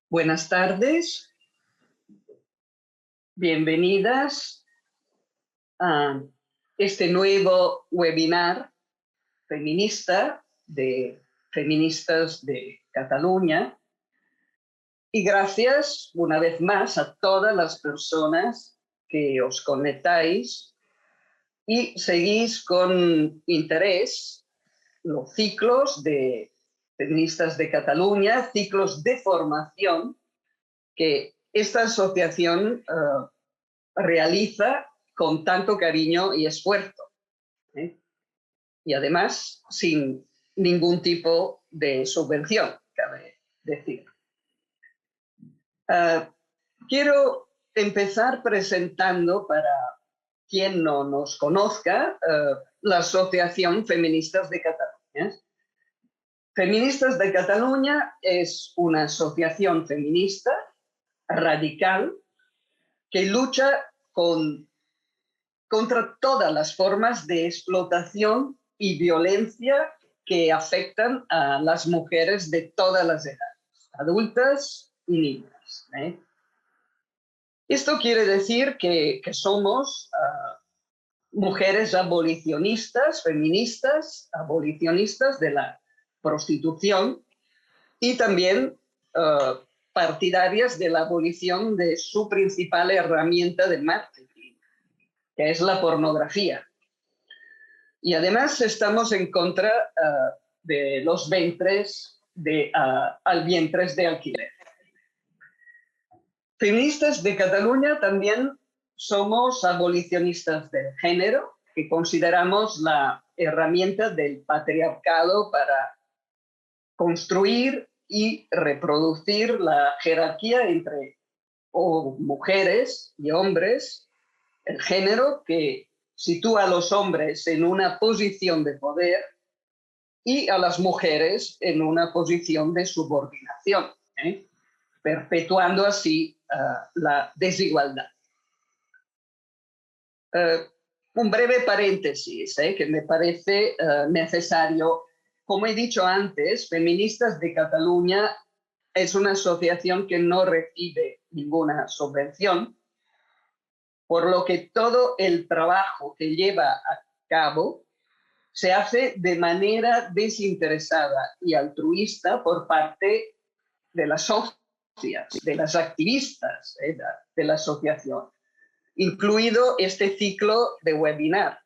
Buenas tardes, bienvenidas a este nuevo webinar feminista de Feministas de Cataluña y gracias una vez más a todas las personas que os conectáis y seguís con interés los ciclos de Feministas de Cataluña, ciclos de formación que esta asociación realiza con tanto cariño y esfuerzo, ¿eh? Y además sin ningún tipo de subvención, cabe decir. Quiero empezar presentando, para quien no nos conozca, la Asociación Feministas de Cataluña. Feministas de Cataluña es una asociación feminista radical que lucha contra todas las formas de explotación y violencia que afectan a las mujeres de todas las edades, adultas y niñas, ¿eh? Esto quiere decir que somos mujeres abolicionistas, feministas, abolicionistas de la prostitución y también partidarias de la abolición de su principal herramienta de marketing, que es la pornografía. Y además estamos en contra de los vientres de alquiler. Feministas de Cataluña también somos abolicionistas del género, que consideramos la herramienta del patriarcado para construir y reproducir la jerarquía entre mujeres y hombres, el género que sitúa a los hombres en una posición de poder y a las mujeres en una posición de subordinación, perpetuando así la desigualdad. Un breve paréntesis que me parece necesario. Como he dicho antes, Feministas de Cataluña es una asociación que no recibe ninguna subvención, por lo que todo el trabajo que lleva a cabo se hace de manera desinteresada y altruista por parte de las socias, de las activistas de la asociación, incluido este ciclo de webinar.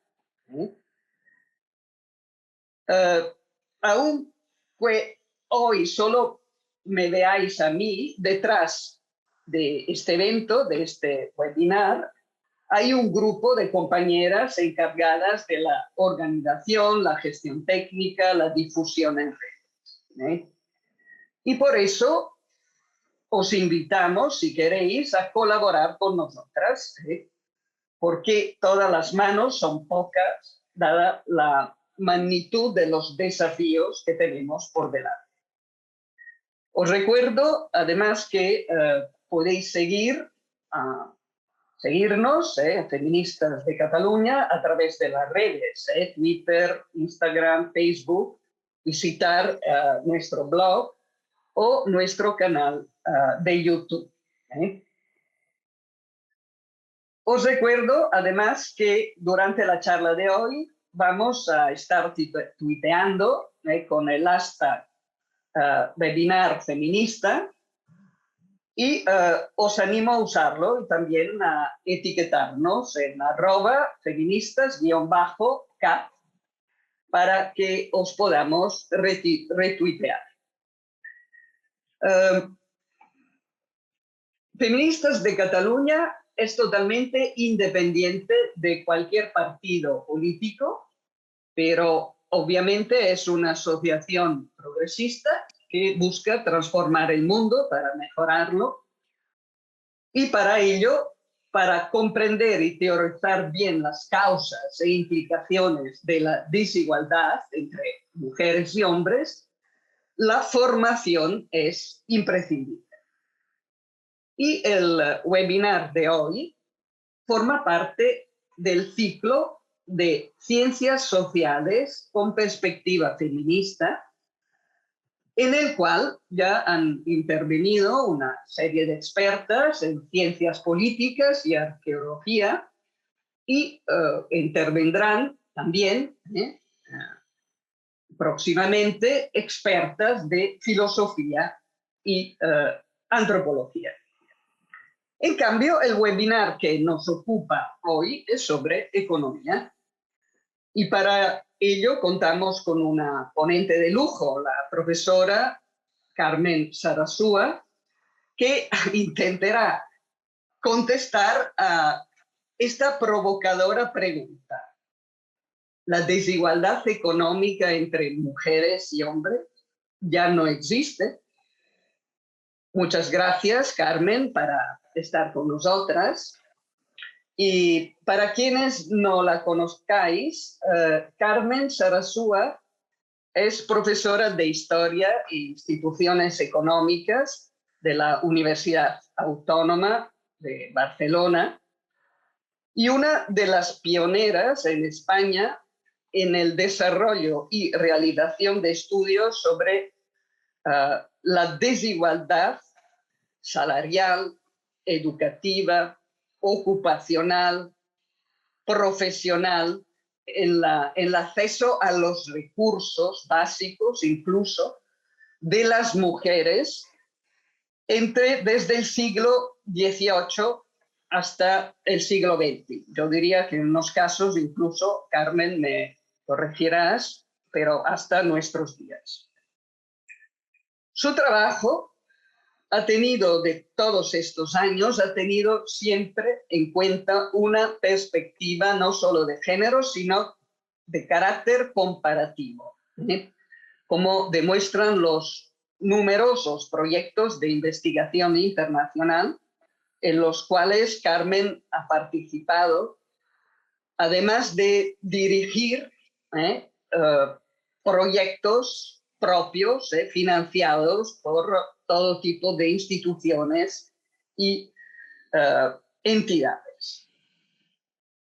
Aún que hoy solo me veáis a mí, detrás de este evento, de este webinar, hay un grupo de compañeras encargadas de la organización, la gestión técnica, la difusión en redes. Y por eso os invitamos, si queréis, a colaborar con nosotras, porque todas las manos son pocas, dada la magnitud de los desafíos que tenemos por delante. Os recuerdo, además, que podéis seguirnos, Feministas de Cataluña, a través de las redes, Twitter, Instagram, Facebook, visitar nuestro blog o nuestro canal de YouTube. Os recuerdo, además, que durante la charla de hoy vamos a estar tuiteando con el hashtag webinar feminista y os animo a usarlo y también a etiquetarnos en @feministas_cat para que os podamos retuitear. Feministas de Cataluña es totalmente independiente de cualquier partido político, pero obviamente es una asociación progresista que busca transformar el mundo para mejorarlo y para ello, para comprender y teorizar bien las causas e implicaciones de la desigualdad entre mujeres y hombres, la formación es imprescindible. Y el webinar de hoy forma parte del ciclo de Ciencias Sociales con Perspectiva Feminista, en el cual ya han intervenido una serie de expertas en ciencias políticas y arqueología, y intervendrán también próximamente expertas de filosofía y antropología. En cambio, el webinar que nos ocupa hoy es sobre economía, y para ello contamos con una ponente de lujo, la profesora Carmen Sarasúa, que intentará contestar a esta provocadora pregunta: ¿la desigualdad económica entre mujeres y hombres ya no existe? Muchas gracias, Carmen, para estar con nosotras. Y para quienes no la conozcáis, Carmen Sarasúa es profesora de Historia e Instituciones Económicas de la Universidad Autónoma de Barcelona y una de las pioneras en España en el desarrollo y realización de estudios sobre la desigualdad salarial, educativa, ocupacional, profesional, en el acceso a los recursos básicos, incluso, de las mujeres desde el siglo XVIII hasta el siglo XX. Yo diría que en unos casos, incluso, Carmen, me corregirás, pero hasta nuestros días. Su trabajo ha tenido, de todos estos años, ha tenido siempre en cuenta una perspectiva no solo de género, sino de carácter comparativo, como demuestran los numerosos proyectos de investigación internacional en los cuales Carmen ha participado, además de dirigir proyectos propios financiados por todo tipo de instituciones y entidades.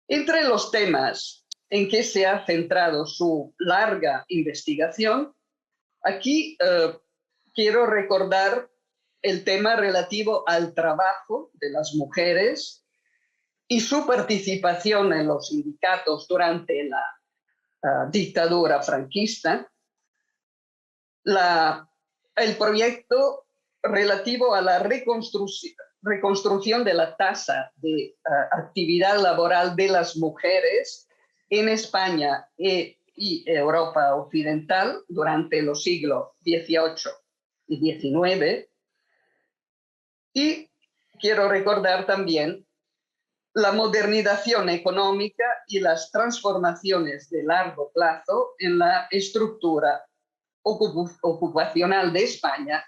Entre los temas en que se ha centrado su larga investigación, aquí quiero recordar el tema relativo al trabajo de las mujeres y su participación en los sindicatos durante la dictadura franquista, el proyecto relativo a la reconstrucción de la tasa de actividad laboral de las mujeres en España y Europa Occidental durante los siglos XVIII y XIX. Y quiero recordar también la modernización económica y las transformaciones de largo plazo en la estructura ocupacional de España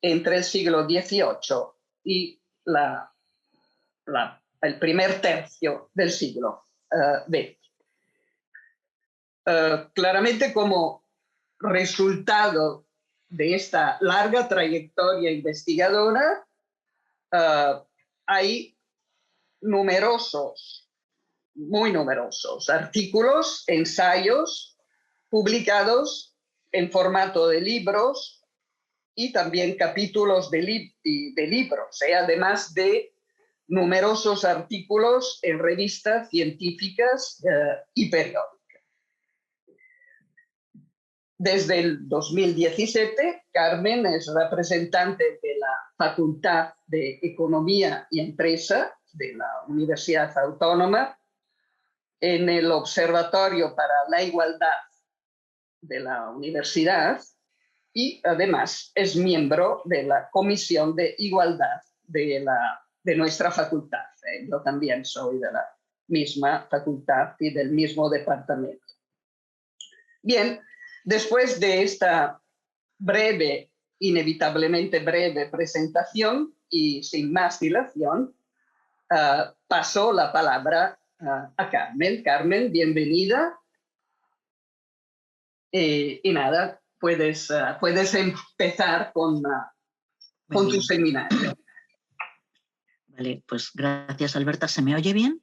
entre el siglo XVIII y el primer tercio del siglo XX. Claramente, como resultado de esta larga trayectoria investigadora, hay muy numerosos artículos, ensayos publicados en formato de libros y también capítulos de libros, además de numerosos artículos en revistas científicas y periódicas. Desde el 2017, Carmen es representante de la Facultad de Economía y Empresa de la Universidad Autónoma en el Observatorio para la Igualdad de la universidad y además es miembro de la Comisión de Igualdad de nuestra facultad. Yo también soy de la misma facultad y del mismo departamento. Bien, después de esta breve, inevitablemente breve presentación y sin más dilación, paso la palabra a Carmen. Carmen, bienvenida. Y nada, puedes empezar con tu seminario. Vale, pues gracias, Alberta. ¿Se me oye bien?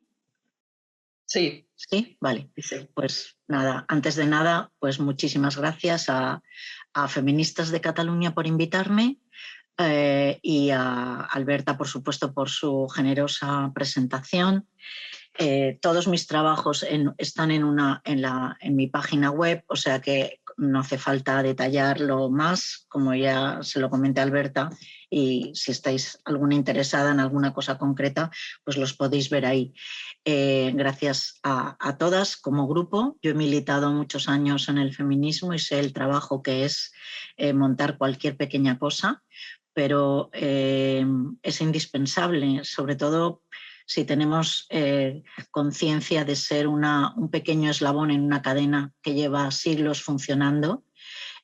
Sí. Sí, vale. Sí. Pues nada, antes de nada, pues muchísimas gracias a a Feministas de Cataluña por invitarme y a Alberta, por supuesto, por su generosa presentación. Todos mis trabajos están en mi página web, o sea que no hace falta detallarlo más, como ya se lo comenté a Alberta, y si estáis alguna interesada en alguna cosa concreta, pues los podéis ver ahí. Gracias a todas como grupo. Yo he militado muchos años en el feminismo y sé el trabajo que es montar cualquier pequeña cosa, pero es indispensable, sobre todo si tenemos conciencia de ser un pequeño eslabón en una cadena que lleva siglos funcionando.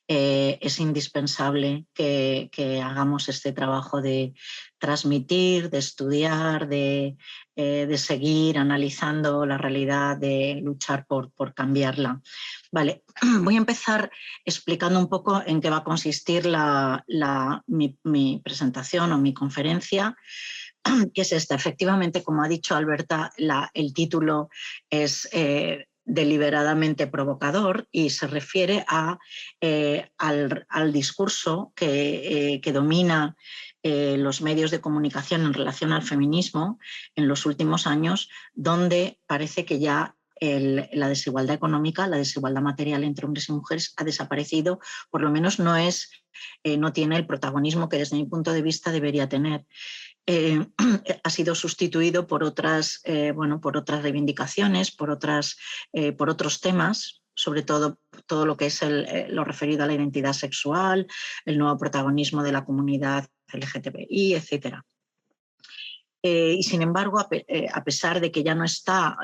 Es indispensable que hagamos este trabajo de transmitir, de estudiar, de seguir analizando la realidad, de luchar por cambiarla. Vale, voy a empezar explicando un poco en qué va a consistir mi presentación o mi conferencia, que es esta. Efectivamente, como ha dicho Alberta, el título es deliberadamente provocador y se refiere al discurso que domina los medios de comunicación en relación al feminismo en los últimos años, donde parece que ya la desigualdad económica, la desigualdad material entre hombres y mujeres ha desaparecido, por lo menos no tiene el protagonismo que desde mi punto de vista debería tener. Ha sido sustituido por otras reivindicaciones, por otros temas, sobre todo lo que es lo referido a la identidad sexual, el nuevo protagonismo de la comunidad LGTBI, etc. Y sin embargo, a pesar de que ya no está,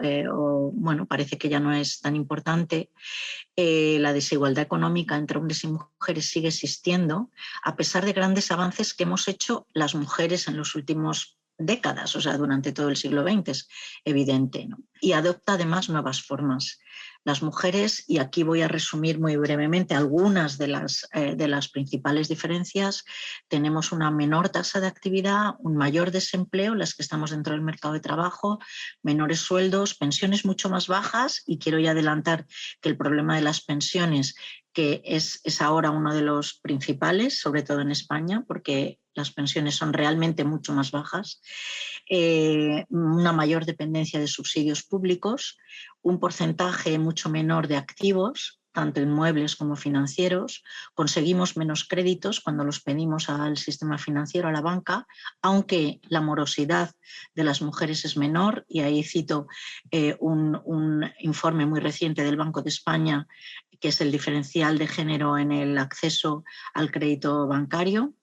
parece que ya no es tan importante, la desigualdad económica entre hombres y mujeres sigue existiendo, a pesar de grandes avances que hemos hecho las mujeres en las últimas décadas, o sea, durante todo el siglo XX, es evidente, ¿no? Y adopta además nuevas formas. Las mujeres, y aquí voy a resumir muy brevemente algunas de las principales diferencias, tenemos una menor tasa de actividad, un mayor desempleo, las que estamos dentro del mercado de trabajo, menores sueldos, pensiones mucho más bajas, y quiero ya adelantar que el problema de las pensiones, que es ahora uno de los principales, sobre todo en España, porque las pensiones son realmente mucho más bajas, una mayor dependencia de subsidios públicos, un porcentaje mucho menor de activos, tanto inmuebles como financieros, conseguimos menos créditos cuando los pedimos al sistema financiero, a la banca, aunque la morosidad de las mujeres es menor, y ahí cito un informe muy reciente del Banco de España, que es el diferencial de género en el acceso al crédito bancario.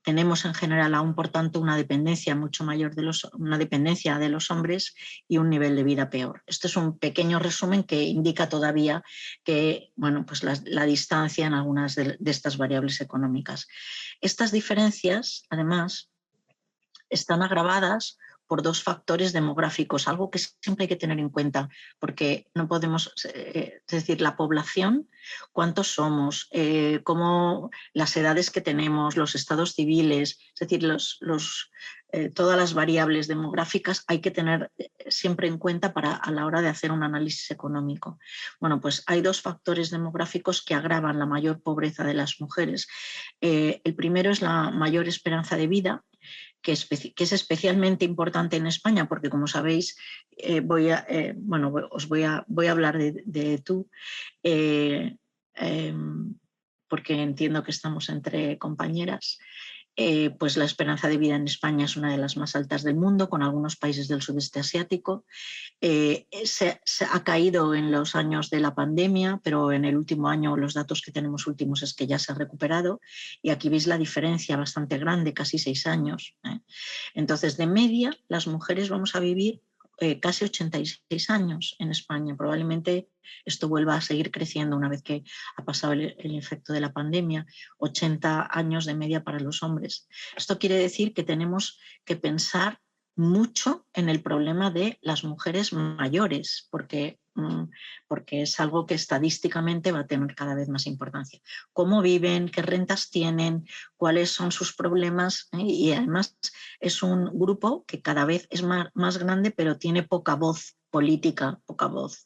Tenemos en general aún, por tanto, una dependencia mucho mayor de los hombres y un nivel de vida peor. Esto es un pequeño resumen que indica todavía que, pues la distancia en algunas de estas variables económicas. Estas diferencias, además, están agravadas por dos factores demográficos, algo que siempre hay que tener en cuenta, porque no podemos, es decir, la población, cuántos somos, cómo las edades que tenemos, los estados civiles, es decir, todas las variables demográficas hay que tener siempre en cuenta a la hora de hacer un análisis económico. Bueno, pues hay dos factores demográficos que agravan la mayor pobreza de las mujeres. El primero es la mayor esperanza de vida, que es especialmente importante en España, porque, como sabéis, voy a hablar de tú, porque entiendo que estamos entre compañeras. Pues la esperanza de vida en España es una de las más altas del mundo, con algunos países del sudeste asiático. Se ha caído en los años de la pandemia, pero en el último año los datos que tenemos últimos es que ya se ha recuperado, y aquí veis la diferencia bastante grande, casi 6 años. Entonces, de media, las mujeres vamos a vivir casi 86 años en España. Probablemente esto vuelva a seguir creciendo una vez que ha pasado el efecto de la pandemia. 80 años de media para los hombres. Esto quiere decir que tenemos que pensar mucho en el problema de las mujeres mayores, porque es algo que estadísticamente va a tener cada vez más importancia. Cómo viven, qué rentas tienen, cuáles son sus problemas, y además es un grupo que cada vez es más grande, pero tiene poca voz política, poca voz.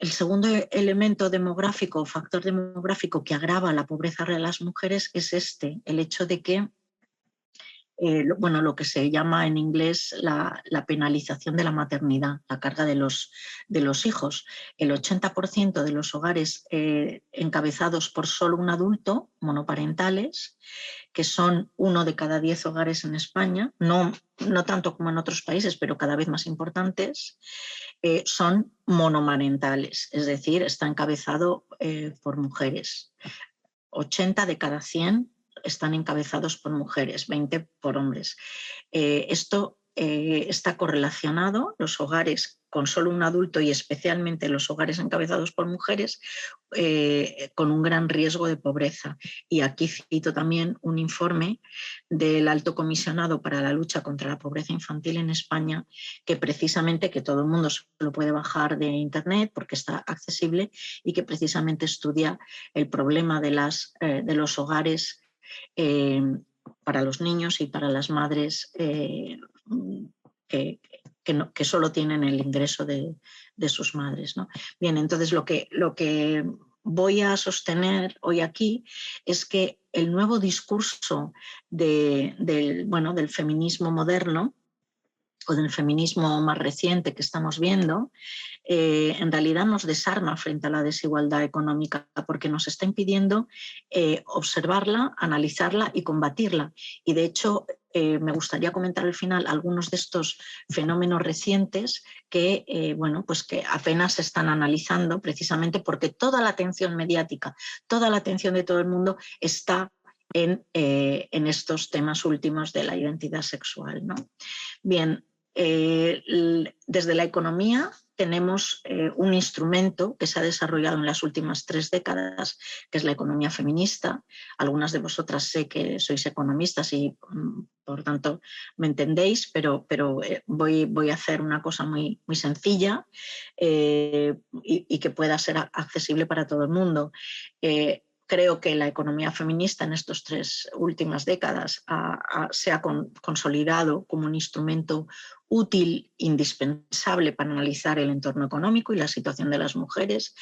El segundo elemento demográfico o factor demográfico que agrava la pobreza de las mujeres es el hecho de que lo que se llama en inglés la penalización de la maternidad, la carga de los hijos. El 80% de los hogares encabezados por solo un adulto, monoparentales, que son 1 de cada 10 hogares en España, no tanto como en otros países, pero cada vez más importantes, son monomarentales, es decir, está encabezado por mujeres. 80 de cada 100 están encabezados por mujeres, 20 por hombres. Esto está correlacionado, los hogares con solo un adulto y especialmente los hogares encabezados por mujeres, con un gran riesgo de pobreza. Y aquí cito también un informe del Alto Comisionado para la Lucha contra la Pobreza Infantil en España, que precisamente, que todo el mundo se lo puede bajar de internet porque está accesible, y que precisamente estudia el problema de los hogares para los niños y para las madres que solo tienen el ingreso de sus madres, ¿no? Bien, entonces lo que voy a sostener hoy aquí es que el nuevo discurso del feminismo moderno o del feminismo más reciente que estamos viendo, en realidad nos desarma frente a la desigualdad económica porque nos está impidiendo observarla, analizarla y combatirla. Y de hecho, me gustaría comentar al final algunos de estos fenómenos recientes que, que apenas se están analizando precisamente porque toda la atención mediática, toda la atención de todo el mundo está en estos temas últimos de la identidad sexual, ¿no? Bien, desde la economía tenemos un instrumento que se ha desarrollado en las últimas 3 décadas, que es la economía feminista. Algunas de vosotras sé que sois economistas y por tanto me entendéis, pero voy a hacer una cosa muy, muy sencilla y que pueda ser accesible para todo el mundo. Creo que la economía feminista en estas 3 últimas décadas se ha consolidado como un instrumento útil, indispensable para analizar el entorno económico y la situación de las mujeres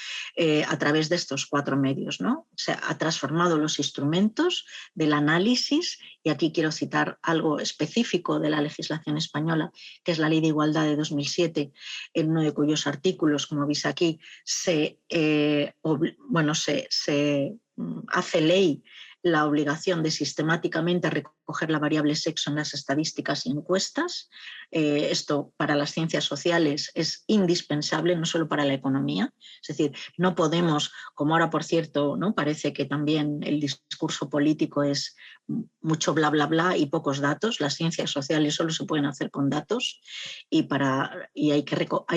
a través de estos 4 medios, ¿no? O sea, ha transformado los instrumentos del análisis, y aquí quiero citar algo específico de la legislación española, que es la Ley de Igualdad de 2007, en uno de cuyos artículos, como veis aquí, se hace ley la obligación de sistemáticamente recoger la variable sexo en las estadísticas y encuestas. Esto para las ciencias sociales es indispensable, no solo para la economía. Es decir, no podemos, como ahora por cierto, ¿no? Parece que también el discurso político es mucho bla bla bla y pocos datos. Las ciencias sociales solo se pueden hacer con datos y hay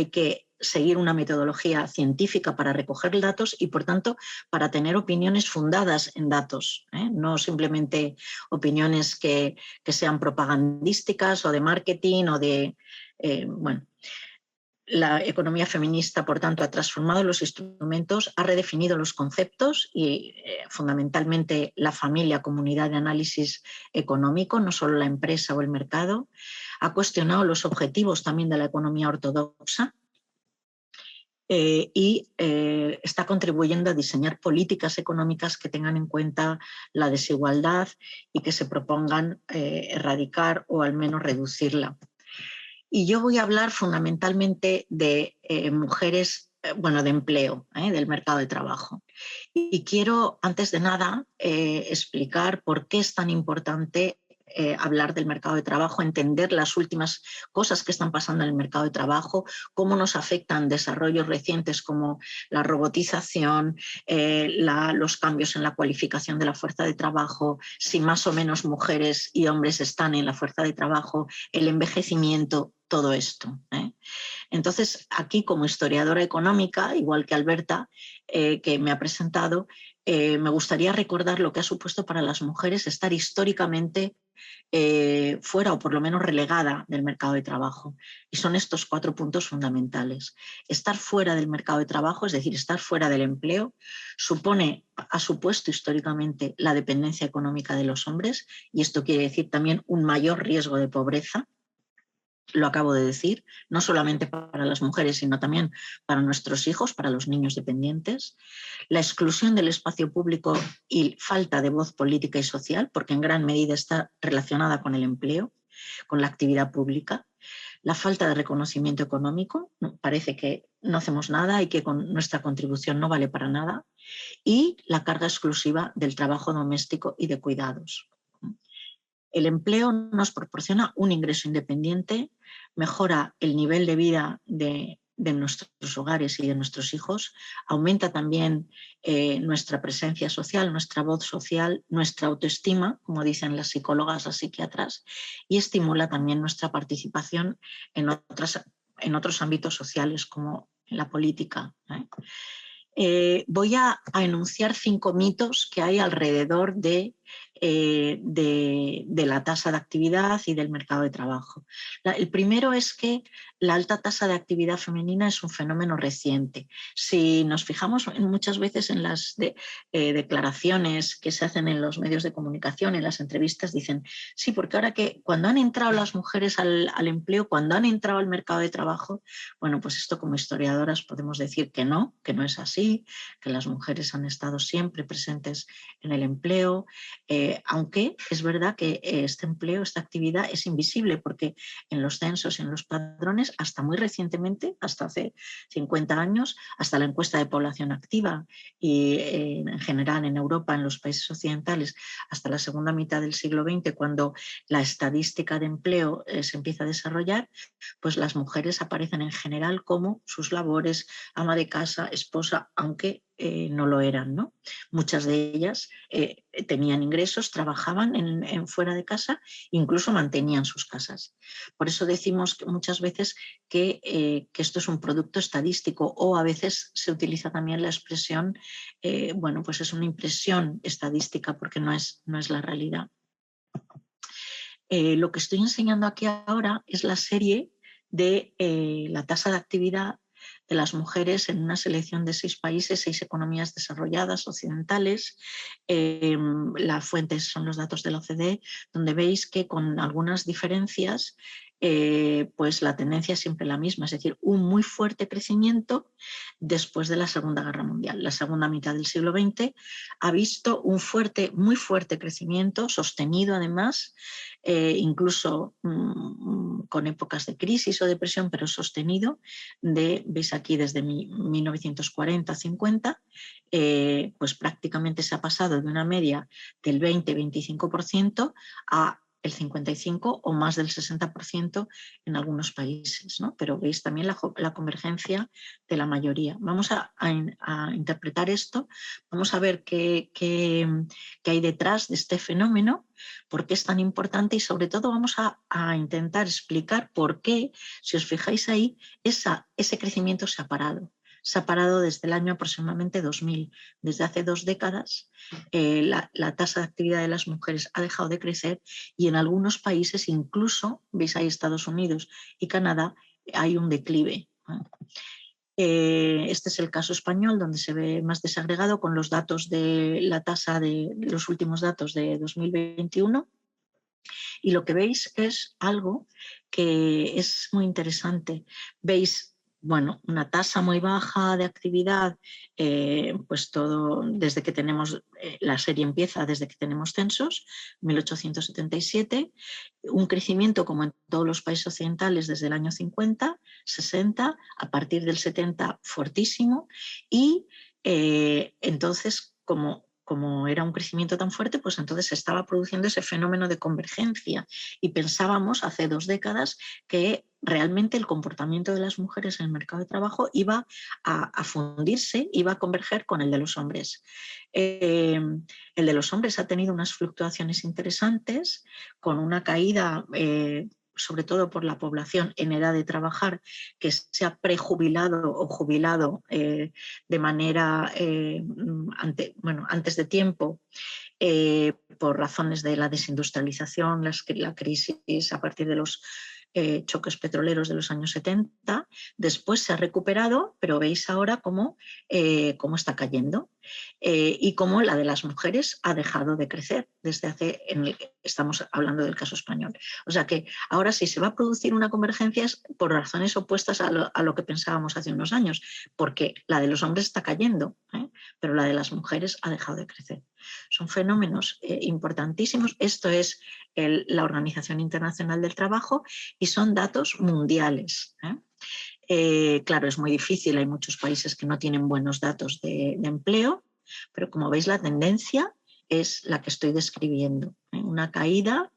que seguir una metodología científica para recoger datos y, por tanto, para tener opiniones fundadas en datos, no simplemente opiniones que sean propagandísticas o de marketing o de... La economía feminista, por tanto, ha transformado los instrumentos, ha redefinido los conceptos y fundamentalmente la familia como unidad de análisis económico, no solo la empresa o el mercado, ha cuestionado los objetivos también de la economía ortodoxa, y está contribuyendo a diseñar políticas económicas que tengan en cuenta la desigualdad y que se propongan erradicar o al menos reducirla. Y yo voy a hablar fundamentalmente de mujeres, de empleo, del mercado de trabajo. Y quiero, antes de nada, explicar por qué es tan importante hablar del mercado de trabajo, entender las últimas cosas que están pasando en el mercado de trabajo, cómo nos afectan desarrollos recientes como la robotización, los cambios en la cualificación de la fuerza de trabajo, si más o menos mujeres y hombres están en la fuerza de trabajo, el envejecimiento, todo esto. Entonces, aquí como historiadora económica, igual que Alberta, que me ha presentado, me gustaría recordar lo que ha supuesto para las mujeres estar históricamente fuera o por lo menos relegada del mercado de trabajo. Y son estos 4 puntos fundamentales. Estar fuera del mercado de trabajo, es decir, estar fuera del empleo, ha supuesto históricamente la dependencia económica de los hombres, y esto quiere decir también un mayor riesgo de pobreza. lo acabo de decir, no solamente para las mujeres, sino también para nuestros hijos, para los niños dependientes, la exclusión del espacio público y falta de voz política y social, porque en gran medida está relacionada con el empleo, con la actividad pública, la falta de reconocimiento económico, parece que no hacemos nada y que nuestra contribución no vale para nada, y la carga exclusiva del trabajo doméstico y de cuidados. El empleo nos proporciona un ingreso independiente, mejora el nivel de vida de nuestros hogares y de nuestros hijos, aumenta también nuestra presencia social, nuestra voz social, nuestra autoestima, como dicen las psicólogas, las psiquiatras, y estimula también nuestra participación en otros ámbitos sociales como en la política. Voy a enunciar 5 mitos que hay alrededor de la tasa de actividad y del mercado de trabajo. El primero es que la alta tasa de actividad femenina es un fenómeno reciente. Si nos fijamos muchas veces en las declaraciones que se hacen en los medios de comunicación, en las entrevistas, dicen, sí, porque ahora que cuando han entrado las mujeres al empleo, cuando han entrado al mercado de trabajo, bueno, pues esto como historiadoras podemos decir que no es así, que las mujeres han estado siempre presentes en el empleo, aunque es verdad que este empleo, esta actividad es invisible porque en los censos y en los padrones, hasta muy recientemente, hasta hace 50 años, hasta la encuesta de población activa y en general en Europa, en los países occidentales, hasta la segunda mitad del siglo XX, cuando la estadística de empleo se empieza a desarrollar, pues las mujeres aparecen en general como sus labores, ama de casa, esposa, aunque no lo eran, ¿no? Muchas de ellas tenían ingresos, trabajaban fuera de casa, incluso mantenían sus casas. Por eso decimos que muchas veces que esto es un producto estadístico, o a veces se utiliza también la expresión, bueno, pues es una impresión estadística porque no es la realidad. Lo que estoy enseñando aquí ahora es la serie de la tasa de actividad de las mujeres en una selección de 6 países, 6 economías desarrolladas occidentales. Las fuentes son los datos de la OCDE, donde veis que con algunas diferencias pues la tendencia es siempre la misma, es decir, un muy fuerte crecimiento después de la Segunda Guerra Mundial. La segunda mitad del siglo XX ha visto un muy fuerte crecimiento, sostenido además, incluso con épocas de crisis o depresión, pero sostenido, veis aquí desde 1940-50, pues prácticamente se ha pasado de una media del 20-25% a el 55% o más del 60% en algunos países, ¿no? Pero veis también la convergencia de la mayoría. Vamos a interpretar esto, vamos a ver qué hay detrás de este fenómeno, por qué es tan importante y sobre todo vamos a intentar explicar por qué, si os fijáis ahí, ese crecimiento se ha parado. Se ha parado desde el año aproximadamente 2000. Desde hace 2 décadas la tasa de actividad de las mujeres ha dejado de crecer y en algunos países, incluso, veis ahí Estados Unidos y Canadá, hay un declive. Este es el caso español, donde se ve más desagregado con los datos de la tasa de los últimos datos de 2021. Y lo que veis es algo que es muy interesante. Veis, bueno, una tasa muy baja de actividad, pues todo desde que tenemos, la serie empieza desde que tenemos censos, 1877, un crecimiento como en todos los países occidentales desde el año 50, 60, a partir del 70 fortísimo, y entonces como era un crecimiento tan fuerte, pues entonces se estaba produciendo ese fenómeno de convergencia y pensábamos hace 2 décadas que realmente el comportamiento de las mujeres en el mercado de trabajo iba a fundirse, iba a converger con el de los hombres. El de los hombres ha tenido unas fluctuaciones interesantes, con una caída sobre todo por la población en edad de trabajar, que se ha prejubilado o jubilado de manera antes de tiempo, por razones de la desindustrialización, la crisis a partir de los choques petroleros de los años 70. Después se ha recuperado, pero veis ahora cómo está cayendo. y cómo la de las mujeres ha dejado de crecer estamos hablando del caso español. O sea que ahora sí se va a producir una convergencia es por razones opuestas a lo que pensábamos hace unos años, porque la de los hombres está cayendo, pero la de las mujeres ha dejado de crecer. Son fenómenos importantísimos. Esto es la Organización Internacional del Trabajo y son datos mundiales. Claro, es muy difícil, hay muchos países que no tienen buenos datos de empleo, pero como veis la tendencia es la que estoy describiendo. Una caída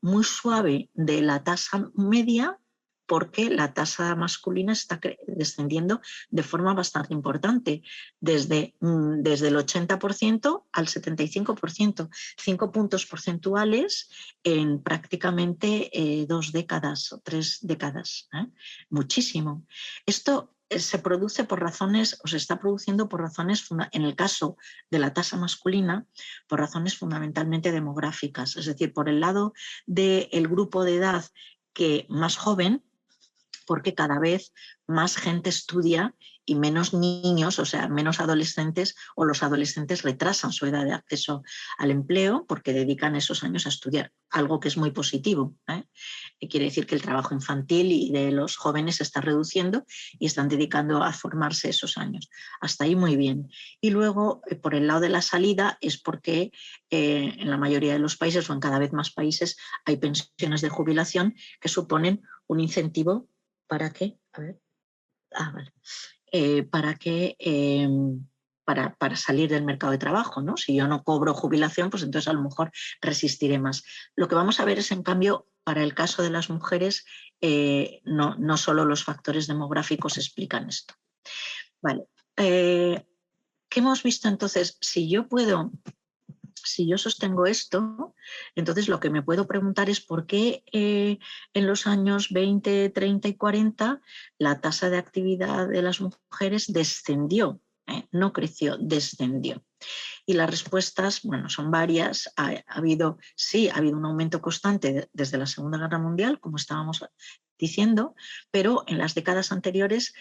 muy suave de la tasa media porque la tasa masculina está descendiendo de forma bastante importante, desde el 80% al 75%, 5 puntos porcentuales en prácticamente 2 décadas o 3 décadas. Muchísimo. Esto se produce por razones, o se está produciendo por razones, en el caso de la tasa masculina, por razones fundamentalmente demográficas, es decir, por el lado del grupo de edad más joven, porque cada vez más gente estudia y menos niños, o sea, menos adolescentes, o los adolescentes retrasan su edad de acceso al empleo porque dedican esos años a estudiar, algo que es muy positivo. Quiere decir que el trabajo infantil y de los jóvenes se está reduciendo y están dedicando a formarse esos años. Hasta ahí muy bien. Y luego, por el lado de la salida, es porque en la mayoría de los países, o en cada vez más países, hay pensiones de jubilación que suponen un incentivo para que, para salir del mercado de trabajo, ¿no? Si yo no cobro jubilación, pues entonces a lo mejor resistiré más. Lo que vamos a ver es, en cambio, para el caso de las mujeres, no solo los factores demográficos explican esto. Vale. ¿Qué hemos visto entonces? Si yo sostengo esto, entonces lo que me puedo preguntar es por qué en los años 20, 30 y 40 la tasa de actividad de las mujeres descendió, no creció, descendió. Y las respuestas, bueno, son varias. Ha habido un aumento constante desde la Segunda Guerra Mundial, como estábamos diciendo, pero en las décadas anteriores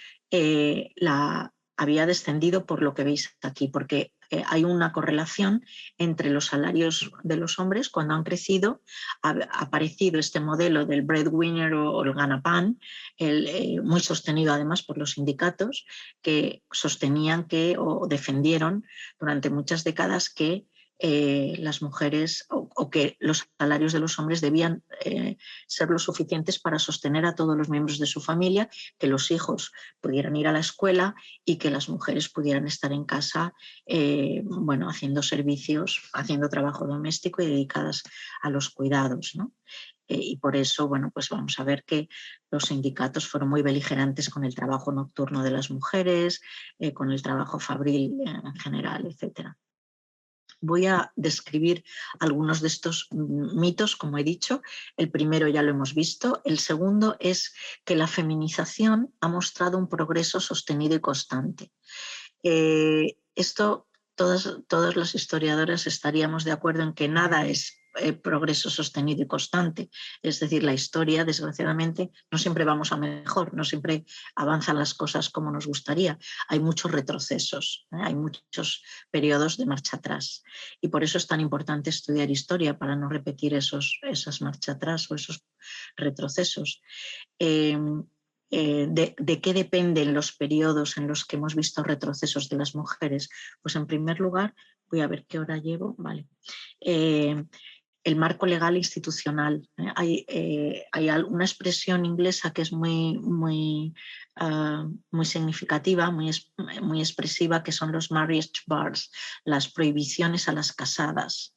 había descendido por lo que veis aquí, porque hay una correlación entre los salarios de los hombres. Cuando han crecido, ha aparecido este modelo del breadwinner o el ganapan, muy sostenido además por los sindicatos, que sostenían o defendieron durante muchas décadas que las mujeres o que los salarios de los hombres debían ser lo suficientes para sostener a todos los miembros de su familia, que los hijos pudieran ir a la escuela y que las mujeres pudieran estar en casa, haciendo servicios, haciendo trabajo doméstico y dedicadas a los cuidados, ¿no? Y por eso, pues vamos a ver que los sindicatos fueron muy beligerantes con el trabajo nocturno de las mujeres, con el trabajo fabril en general, etc. Voy a describir algunos de estos mitos, como he dicho. El primero ya lo hemos visto. El segundo es que la feminización ha mostrado un progreso sostenido y constante. Esto, todas las historiadoras estaríamos de acuerdo en que nada es progreso sostenido y constante. Es decir, la historia, desgraciadamente, no siempre vamos a mejor, no siempre avanzan las cosas como nos gustaría. Hay muchos retrocesos, hay muchos periodos de marcha atrás. Y por eso es tan importante estudiar historia, para no repetir esas marcha atrás o esos retrocesos. ¿De qué dependen los periodos en los que hemos visto retrocesos de las mujeres? Pues en primer lugar, voy a ver qué hora llevo. Vale. El marco legal institucional. Hay una expresión inglesa que es muy significativa, muy expresiva, que son los marriage bars, las prohibiciones a las casadas.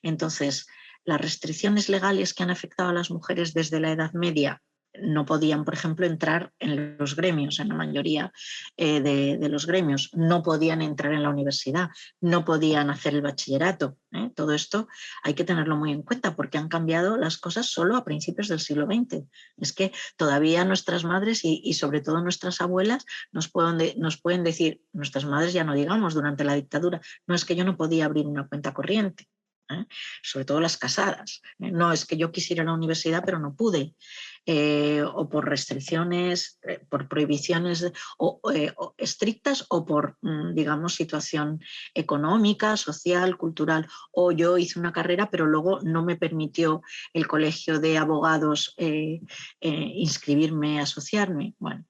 Entonces, las restricciones legales que han afectado a las mujeres desde la Edad Media no podían, por ejemplo, entrar en los gremios, en la mayoría de los gremios, no podían entrar en la universidad, no podían hacer el bachillerato. Todo esto hay que tenerlo muy en cuenta porque han cambiado las cosas solo a principios del siglo XX. Es que todavía nuestras madres y sobre todo nuestras abuelas nos pueden decir, nuestras madres ya no digamos durante la dictadura, no, es que yo no podía abrir una cuenta corriente. sobre todo las casadas. No es que yo quisiera ir a la universidad pero no pude, o por restricciones, por prohibiciones o estrictas o por, digamos, situación económica, social, cultural, o yo hice una carrera pero luego no me permitió el colegio de abogados inscribirme, asociarme. Bueno,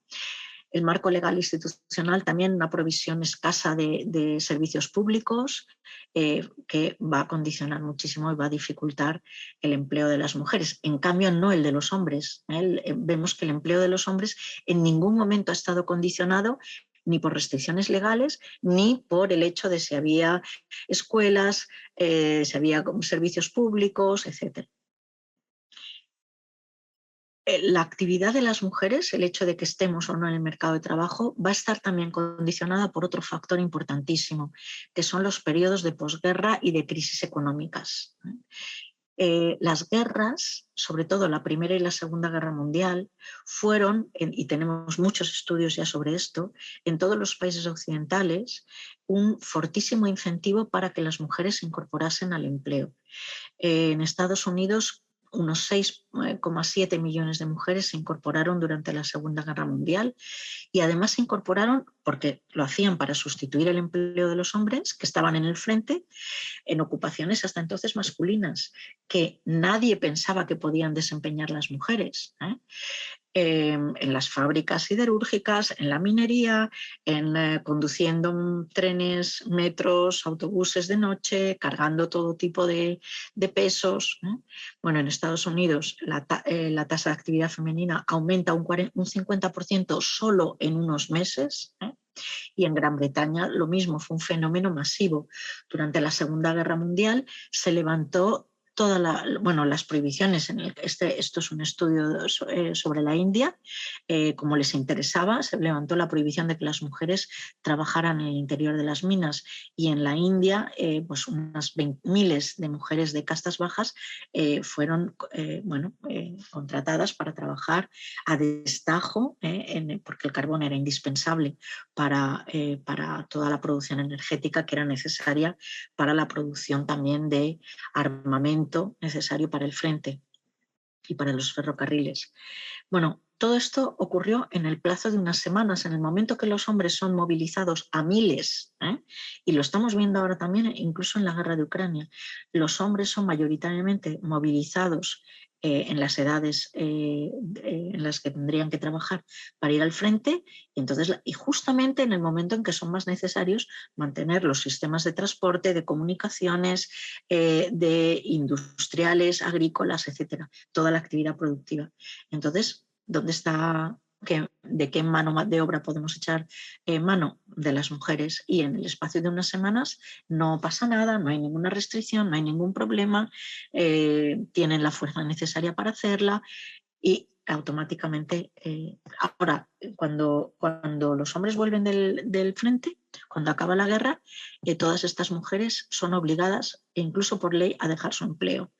el marco legal institucional, también una provisión escasa de servicios públicos que va a condicionar muchísimo y va a dificultar el empleo de las mujeres. En cambio, no el de los hombres. Vemos que el empleo de los hombres en ningún momento ha estado condicionado ni por restricciones legales, ni por el hecho de si había escuelas, si había servicios públicos, etc. La actividad de las mujeres, el hecho de que estemos o no en el mercado de trabajo, va a estar también condicionada por otro factor importantísimo, que son los periodos de posguerra y de crisis económicas. Las guerras, sobre todo la Primera y la Segunda Guerra Mundial, fueron, y tenemos muchos estudios ya sobre esto, en todos los países occidentales, un fortísimo incentivo para que las mujeres se incorporasen al empleo. En Estados Unidos, unos 6,7 millones de mujeres se incorporaron durante la Segunda Guerra Mundial y además se incorporaron porque lo hacían para sustituir el empleo de los hombres que estaban en el frente en ocupaciones hasta entonces masculinas que nadie pensaba que podían desempeñar las mujeres. En las fábricas siderúrgicas, en la minería, conduciendo trenes, metros, autobuses de noche, cargando todo tipo de pesos. Bueno, en Estados Unidos la tasa de actividad femenina aumenta un 50% solo en unos meses. Y en Gran Bretaña lo mismo, fue un fenómeno masivo. Durante la Segunda Guerra Mundial se levantó las prohibiciones. Esto es un estudio sobre la India. Como les interesaba, se levantó la prohibición de que las mujeres trabajaran en el interior de las minas, y en la India pues unas miles de mujeres de castas bajas fueron contratadas para trabajar a destajo, porque el carbón era indispensable para toda la producción energética que era necesaria para la producción también de armamento necesario para el frente y para los ferrocarriles. Bueno, todo esto ocurrió en el plazo de unas semanas, en el momento que los hombres son movilizados a miles, y lo estamos viendo ahora también incluso en la guerra de Ucrania. Los hombres son mayoritariamente movilizados en las edades en las que tendrían que trabajar para ir al frente, y justamente en el momento en que son más necesarios mantener los sistemas de transporte, de comunicaciones, de industriales, agrícolas, etcétera, toda la actividad productiva. Entonces, ¿dónde está? ¿De qué mano de obra podemos echar mano? De las mujeres, y en el espacio de unas semanas no pasa nada, no hay ninguna restricción, no hay ningún problema, tienen la fuerza necesaria para hacerla y automáticamente. Ahora, cuando los hombres vuelven del frente, cuando acaba la guerra, todas estas mujeres son obligadas, incluso por ley, a dejar su empleo.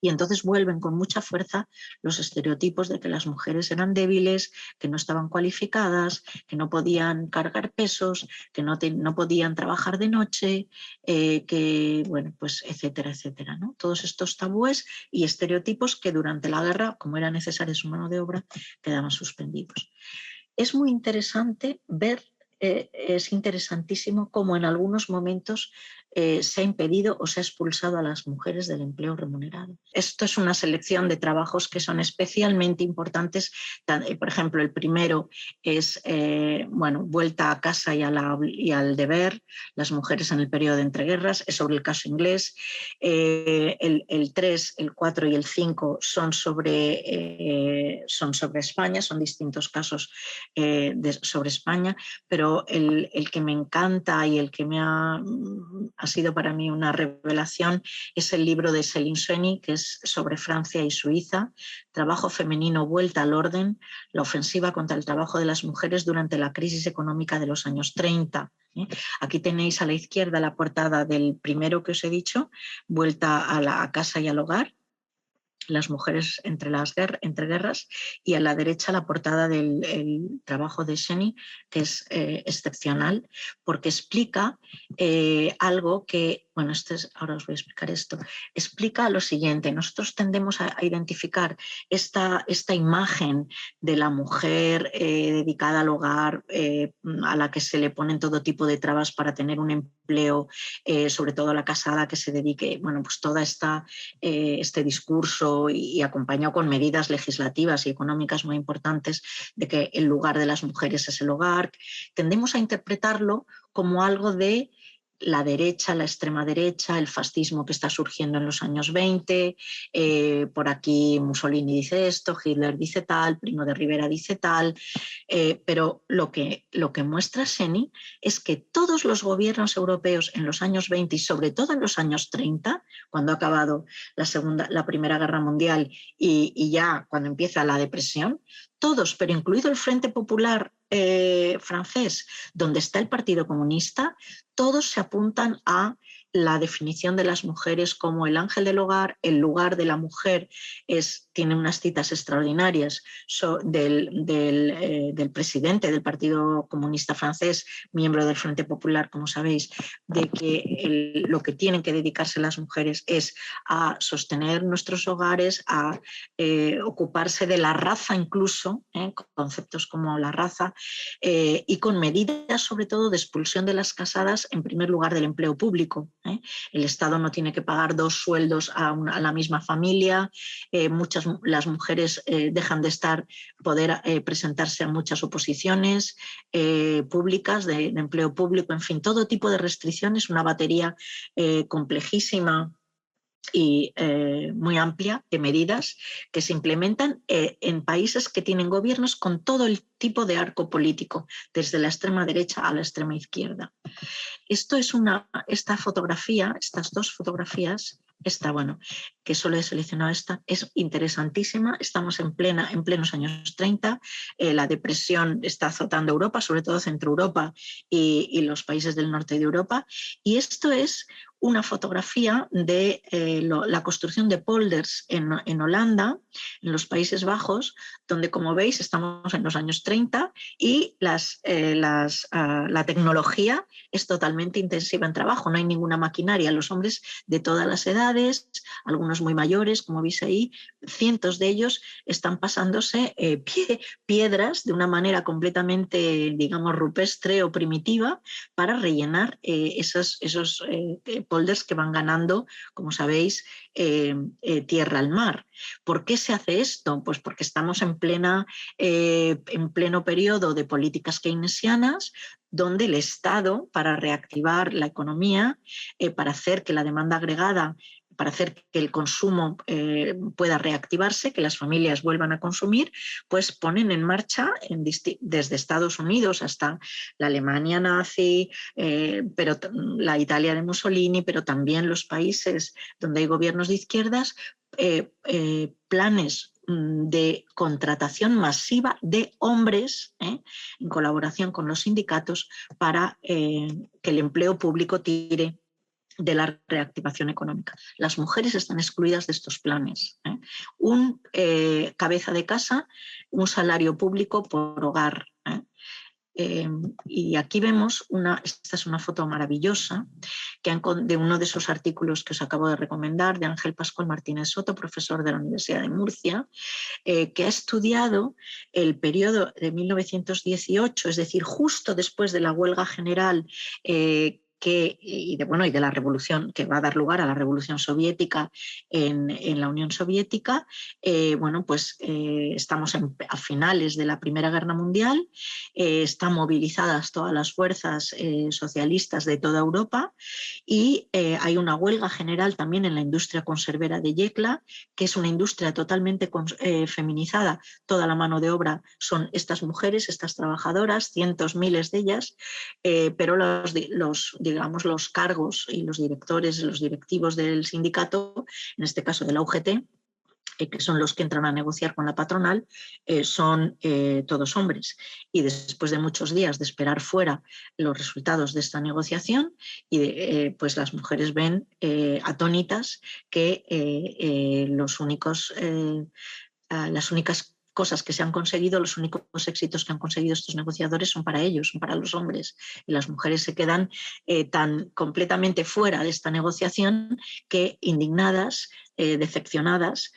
Y entonces vuelven con mucha fuerza los estereotipos de que las mujeres eran débiles, que no estaban cualificadas, que no podían cargar pesos, que no podían trabajar de noche, pues etcétera, etcétera, ¿no? Todos estos tabúes y estereotipos que durante la guerra, como era necesaria su mano de obra, quedaban suspendidos. Es muy interesante ver, es interesantísimo cómo en algunos momentos se ha impedido o se ha expulsado a las mujeres del empleo remunerado. Esto es una selección de trabajos que son especialmente importantes. Por ejemplo, el primero es vuelta a casa y al deber, las mujeres en el periodo de entreguerras, es sobre el caso inglés. El 3, el 4 y el 5 son sobre España, son distintos casos sobre España, pero el que me encanta y el que ha sido para mí una revelación es el libro de Céline Seuny, que es sobre Francia y Suiza, Trabajo femenino, vuelta al orden, la ofensiva contra el trabajo de las mujeres durante la crisis económica de los años 30. Aquí tenéis a la izquierda la portada del primero que os he dicho, Vuelta a casa y al hogar, las mujeres entre guerras, y a la derecha la portada del trabajo de Seuny, que es excepcional porque explica algo que bueno, ahora os voy a explicar esto, explica lo siguiente. Nosotros tendemos a identificar esta imagen de la mujer dedicada al hogar, a la que se le ponen todo tipo de trabas para tener un empleo, sobre todo la casada que se dedique, bueno, pues todo este discurso y acompañado con medidas legislativas y económicas muy importantes de que el lugar de las mujeres es el hogar. Tendemos a interpretarlo como algo de la derecha, la extrema derecha, el fascismo que está surgiendo en los años 20, por aquí Mussolini dice esto, Hitler dice tal, Primo de Rivera dice tal, pero lo que muestra Seni es que todos los gobiernos europeos en los años 20 y sobre todo en los años 30, cuando ha acabado la Primera Guerra Mundial y ya cuando empieza la depresión, todos, pero incluido el Frente Popular francés, donde está el Partido Comunista, todos se apuntan a la definición de las mujeres como el ángel del hogar, el lugar de la mujer. Tiene unas citas extraordinarias del presidente del Partido Comunista francés, miembro del Frente Popular, como sabéis, de que lo que tienen que dedicarse las mujeres es a sostener nuestros hogares, a ocuparse de la raza incluso, conceptos como la raza, y con medidas sobre todo de expulsión de las casadas, en primer lugar del empleo público. El Estado no tiene que pagar 2 sueldos a la misma familia, las mujeres dejan de poder presentarse a muchas oposiciones públicas de empleo público, en fin, todo tipo de restricciones, una batería complejísima y muy amplia de medidas que se implementan en países que tienen gobiernos con todo el tipo de arco político, desde la extrema derecha a la extrema izquierda. Esta fotografía, estas 2 fotografías, bueno, que solo he seleccionado esta, es interesantísima. Estamos en plenos años 30, la depresión está azotando Europa, sobre todo Centro Europa y los países del norte de Europa, y esto es una fotografía de la construcción de polders en Holanda, en los Países Bajos, donde, como veis, estamos en los años 30 y la tecnología es totalmente intensiva en trabajo, no hay ninguna maquinaria, los hombres de todas las edades, algunos muy mayores, como veis ahí, cientos de ellos están pasándose piedras de una manera completamente, digamos, rupestre o primitiva para rellenar esos polders que van ganando, como sabéis, tierra al mar. ¿Por qué se hace esto? Pues porque estamos en pleno periodo de políticas keynesianas, donde el Estado, para reactivar la economía, para hacer que la demanda agregada, para hacer que el consumo pueda reactivarse, que las familias vuelvan a consumir, pues ponen en marcha desde Estados Unidos hasta la Alemania nazi, pero la Italia de Mussolini, pero también los países donde hay gobiernos de izquierdas, planes de contratación masiva de hombres en colaboración con los sindicatos para que el empleo público tire de la reactivación económica. Las mujeres están excluidas de estos planes. Un cabeza de casa, un salario público por hogar. Y aquí vemos, esta es una foto maravillosa de uno de esos artículos que os acabo de recomendar, de Ángel Pascual Martínez Soto, profesor de la Universidad de Murcia, que ha estudiado el periodo de 1918, es decir, justo después de la huelga general y de la revolución que va a dar lugar a la revolución soviética en la Unión Soviética. Estamos a finales de la Primera Guerra Mundial, están movilizadas todas las fuerzas socialistas de toda Europa y hay una huelga general también en la industria conservera de Yecla, que es una industria totalmente feminizada. Toda la mano de obra son estas mujeres, estas trabajadoras, cientos, miles de ellas, pero los cargos y los directores, los directivos del sindicato, en este caso de la UGT, que son los que entran a negociar con la patronal, son todos hombres. Y después de muchos días de esperar fuera los resultados de esta negociación, pues las mujeres ven atónitas que las únicas cosas que se han conseguido, los únicos éxitos que han conseguido estos negociadores son para ellos, son para los hombres. Y las mujeres se quedan tan completamente fuera de esta negociación que, indignadas, decepcionadas,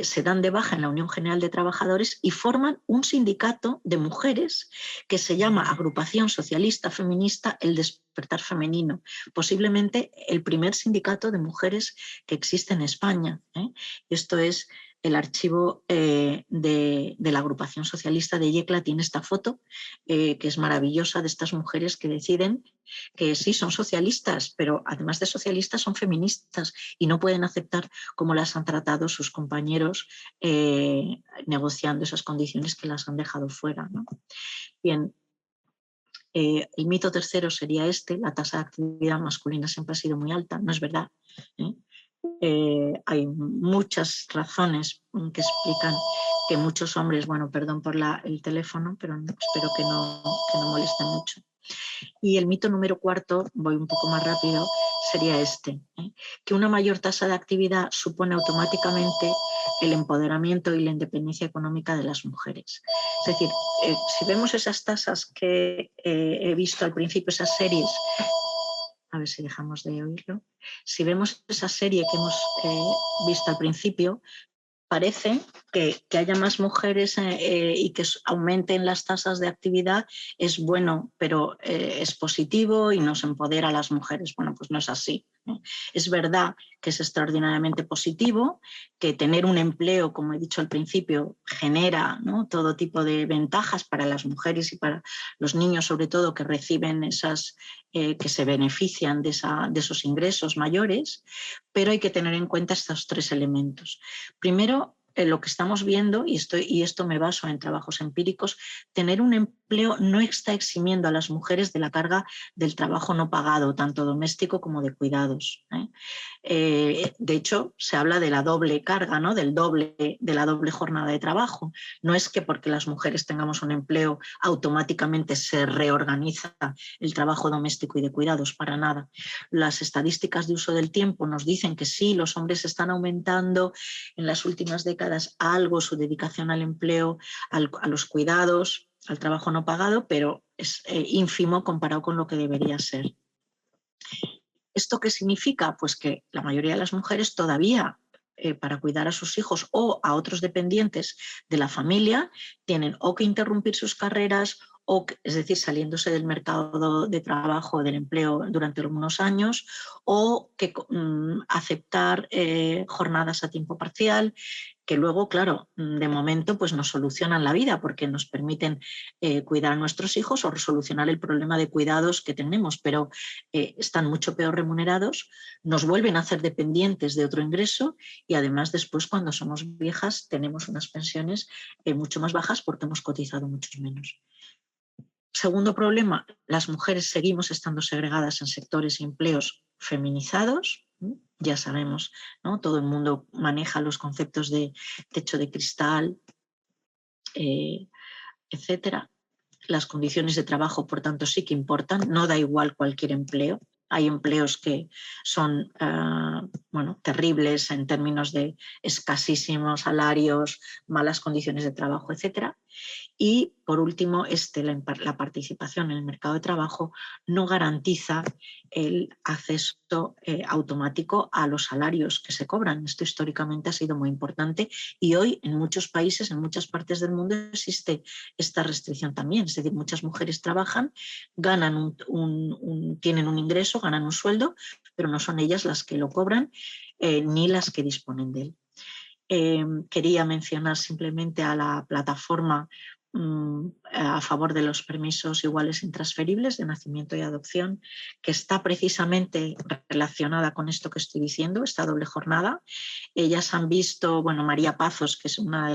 se dan de baja en la Unión General de Trabajadores y forman un sindicato de mujeres que se llama Agrupación Socialista Feminista El Despertar Femenino, posiblemente el primer sindicato de mujeres que existe en España. Esto es el archivo de la Agrupación Socialista de Yecla, tiene esta foto que es maravillosa, de estas mujeres que deciden que sí son socialistas, pero además de socialistas son feministas y no pueden aceptar cómo las han tratado sus compañeros negociando esas condiciones que las han dejado fuera, ¿no? Bien, el mito tercero sería este: la tasa de actividad masculina siempre ha sido muy alta. No es verdad. Hay muchas razones que explican que muchos hombres, bueno, perdón por el teléfono, pero espero que no moleste mucho. Y el mito número cuarto, voy un poco más rápido, sería este, que una mayor tasa de actividad supone automáticamente el empoderamiento y la independencia económica de las mujeres. Es decir, si vemos esas tasas que he visto al principio, esas series, a ver si dejamos de oírlo, si vemos esa serie que hemos visto al principio, parece que haya más mujeres y que aumenten las tasas de actividad es bueno, pero es positivo y nos empodera a las mujeres. Bueno, pues no es así. Es verdad que es extraordinariamente positivo, que tener un empleo, como he dicho al principio, genera, ¿no?, todo tipo de ventajas para las mujeres y para los niños, sobre todo, que reciben esas, que se benefician de esos ingresos mayores, pero hay que tener en cuenta estos tres elementos. Primero, lo que estamos viendo, y esto me baso en trabajos empíricos, tener un empleo no está eximiendo a las mujeres de la carga del trabajo no pagado, tanto doméstico como de cuidados. De hecho, se habla de la doble carga, ¿no?, de la doble jornada de trabajo. No es que porque las mujeres tengamos un empleo automáticamente se reorganiza el trabajo doméstico y de cuidados, para nada. Las estadísticas de uso del tiempo nos dicen que sí, los hombres están aumentando en las últimas décadas algo su dedicación al empleo, a los cuidados, al trabajo no pagado, pero es ínfimo comparado con lo que debería ser. ¿Esto qué significa? Pues que la mayoría de las mujeres todavía, para cuidar a sus hijos o a otros dependientes de la familia, tienen o que interrumpir sus carreras, es decir, saliéndose del mercado de trabajo, del empleo durante algunos años, o que aceptar jornadas a tiempo parcial, que luego, claro, de momento pues nos solucionan la vida porque nos permiten cuidar a nuestros hijos o solucionar el problema de cuidados que tenemos, pero están mucho peor remunerados, nos vuelven a hacer dependientes de otro ingreso y además después, cuando somos viejas, tenemos unas pensiones mucho más bajas porque hemos cotizado mucho menos. Segundo problema, las mujeres seguimos estando segregadas en sectores y empleos feminizados. Ya sabemos, ¿no?, todo el mundo maneja los conceptos de techo de cristal, etcétera. Las condiciones de trabajo, por tanto, sí que importan, no da igual cualquier empleo. Hay empleos que son terribles en términos de escasísimos salarios, malas condiciones de trabajo, etcétera. Y, por último, la participación en el mercado de trabajo no garantiza el acceso automático a los salarios que se cobran. Esto históricamente ha sido muy importante y hoy en muchos países, en muchas partes del mundo, existe esta restricción también. Es decir, muchas mujeres trabajan, ganan tienen un ingreso, ganan un sueldo, pero no son ellas las que lo cobran ni las que disponen de él. Quería mencionar simplemente a la plataforma a favor de los permisos iguales intransferibles de nacimiento y adopción, que está precisamente relacionada con esto que estoy diciendo, esta doble jornada. Ellas han visto, María Pazos, que es una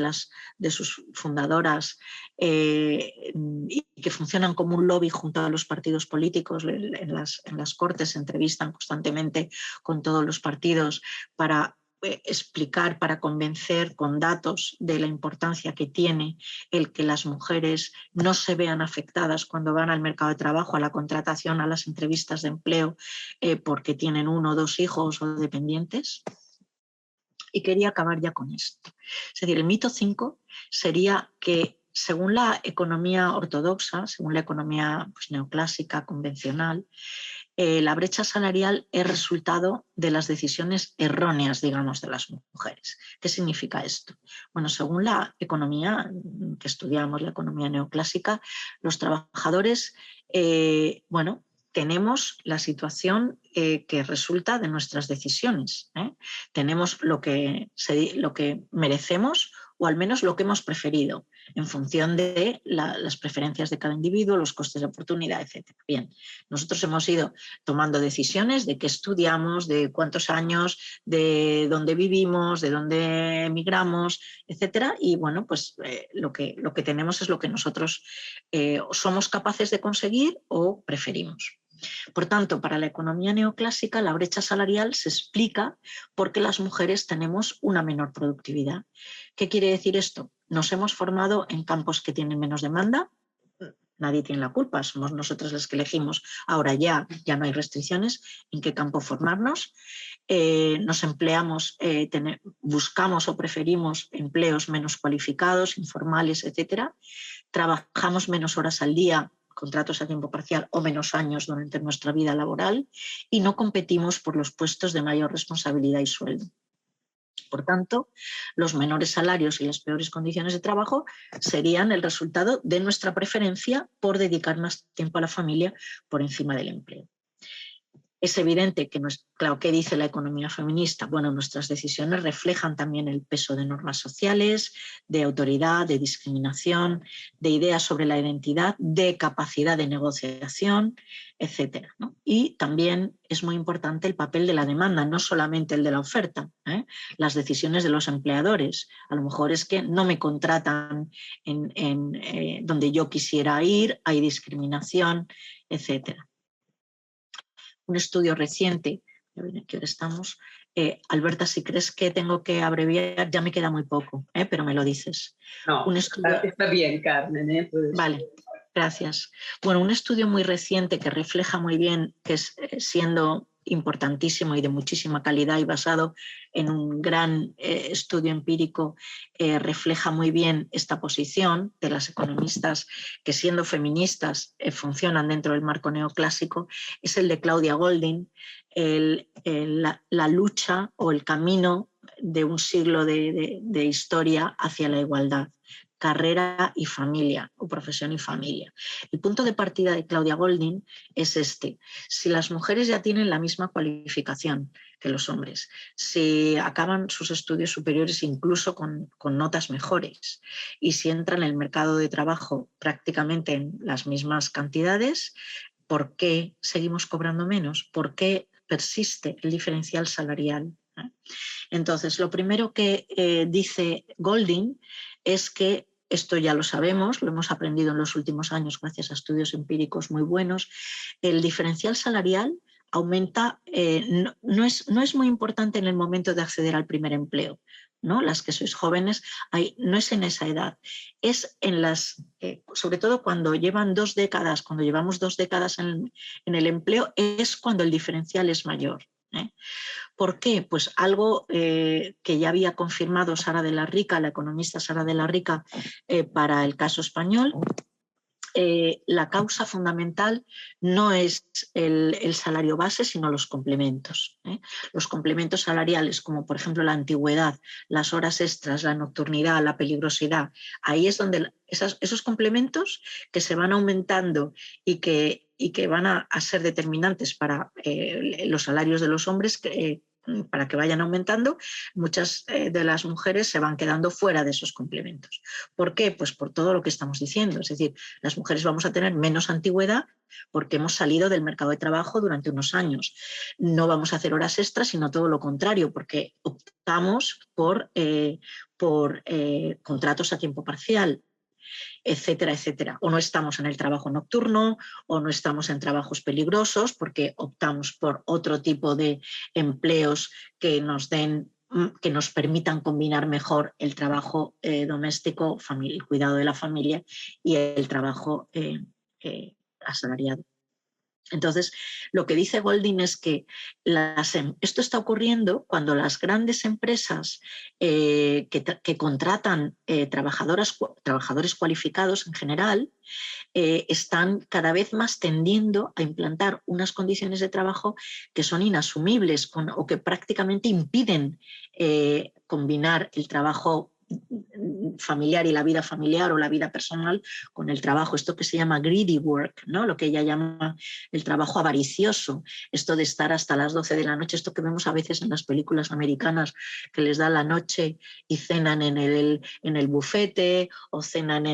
de sus fundadoras, y que funcionan como un lobby junto a los partidos políticos. En las Cortes se entrevistan constantemente con todos los partidos para explicar, para convencer con datos de la importancia que tiene el que las mujeres no se vean afectadas cuando van al mercado de trabajo, a la contratación, a las entrevistas de empleo, porque tienen 1 o 2 hijos o dependientes. Y quería acabar ya con esto. Es decir, el mito 5 sería que según la economía ortodoxa, según la economía pues, neoclásica, convencional, la brecha salarial es resultado de las decisiones erróneas, digamos, de las mujeres. ¿Qué significa esto? Bueno, según la economía que estudiamos, la economía neoclásica, los trabajadores, bueno, tenemos la situación que resulta de nuestras decisiones. Tenemos lo que merecemos o al menos lo que hemos preferido en función de las preferencias de cada individuo, los costes de oportunidad, etc. Bien, nosotros hemos ido tomando decisiones de qué estudiamos, de cuántos años, de dónde vivimos, de dónde emigramos, etc. Y bueno, pues lo que tenemos es lo que nosotros somos capaces de conseguir o preferimos. Por tanto, para la economía neoclásica, la brecha salarial se explica porque las mujeres tenemos una menor productividad. ¿Qué quiere decir esto? Nos hemos formado en campos que tienen menos demanda. Nadie tiene la culpa, somos nosotros los que elegimos. Ahora ya no hay restricciones en qué campo formarnos. Nos empleamos, buscamos o preferimos empleos menos cualificados, informales, etc. Trabajamos menos horas al día, contratos a tiempo parcial o menos años durante nuestra vida laboral y no competimos por los puestos de mayor responsabilidad y sueldo. Por tanto, los menores salarios y las peores condiciones de trabajo serían el resultado de nuestra preferencia por dedicar más tiempo a la familia por encima del empleo. Es evidente que, claro, ¿qué dice la economía feminista? Bueno, nuestras decisiones reflejan también el peso de normas sociales, de autoridad, de discriminación, de ideas sobre la identidad, de capacidad de negociación, etc. ¿no? Y también es muy importante el papel de la demanda, no solamente el de la oferta. Las decisiones de los empleadores. A lo mejor es que no me contratan donde yo quisiera ir, hay discriminación, etc. Un estudio reciente, aquí ahora estamos, Alberta, si crees que tengo que abreviar, ya me queda muy poco, pero me lo dices. No, está bien, Carmen. Vale, gracias. Bueno, un estudio muy reciente que refleja muy bien, que es siendo importantísimo y de muchísima calidad y basado en un gran estudio empírico, refleja muy bien esta posición de las economistas que siendo feministas funcionan dentro del marco neoclásico, es el de Claudia Goldin, la lucha o el camino de un siglo de historia hacia la igualdad. Carrera y familia, o profesión y familia. El punto de partida de Claudia Goldin es este. Si las mujeres ya tienen la misma cualificación que los hombres, si acaban sus estudios superiores incluso con notas mejores y si entran en el mercado de trabajo prácticamente en las mismas cantidades, ¿por qué seguimos cobrando menos? ¿Por qué persiste el diferencial salarial? Entonces, lo primero que dice Goldin es que esto ya lo sabemos, lo hemos aprendido en los últimos años gracias a estudios empíricos muy buenos, el diferencial salarial aumenta, no es muy importante en el momento de acceder al primer empleo, ¿no? Las que sois jóvenes, no es en esa edad, es en sobre todo cuando llevan 2 décadas, cuando llevamos 2 décadas en el empleo, es cuando el diferencial es mayor. ¿Por qué? Pues algo que ya había confirmado Sara de la Rica, la economista Sara de la Rica, para el caso español. La causa fundamental no es el salario base, sino los complementos. Los complementos salariales, como por ejemplo la antigüedad, las horas extras, la nocturnidad, la peligrosidad, ahí es donde esos complementos que se van aumentando y que van a ser determinantes para los salarios de los hombres, para que vayan aumentando, muchas de las mujeres se van quedando fuera de esos complementos. ¿Por qué? Pues por todo lo que estamos diciendo. Es decir, las mujeres vamos a tener menos antigüedad porque hemos salido del mercado de trabajo durante unos años. No vamos a hacer horas extras, sino todo lo contrario, porque optamos por contratos a tiempo parcial, etcétera, etcétera. O no estamos en el trabajo nocturno o no estamos en trabajos peligrosos porque optamos por otro tipo de empleos que nos permitan combinar mejor el trabajo doméstico, el cuidado de la familia y el trabajo asalariado. Entonces, lo que dice Goldin es que esto está ocurriendo cuando las grandes empresas que contratan trabajadores cualificados en general están cada vez más tendiendo a implantar unas condiciones de trabajo que son inasumibles o que prácticamente impiden combinar el trabajo familiar y la vida familiar o la vida personal con el trabajo, esto que se llama greedy work, ¿no? Lo que ella llama el trabajo avaricioso, esto de estar hasta las 12 de la noche, esto que vemos a veces en las películas americanas, que les da la noche y cenan en el bufete o cenan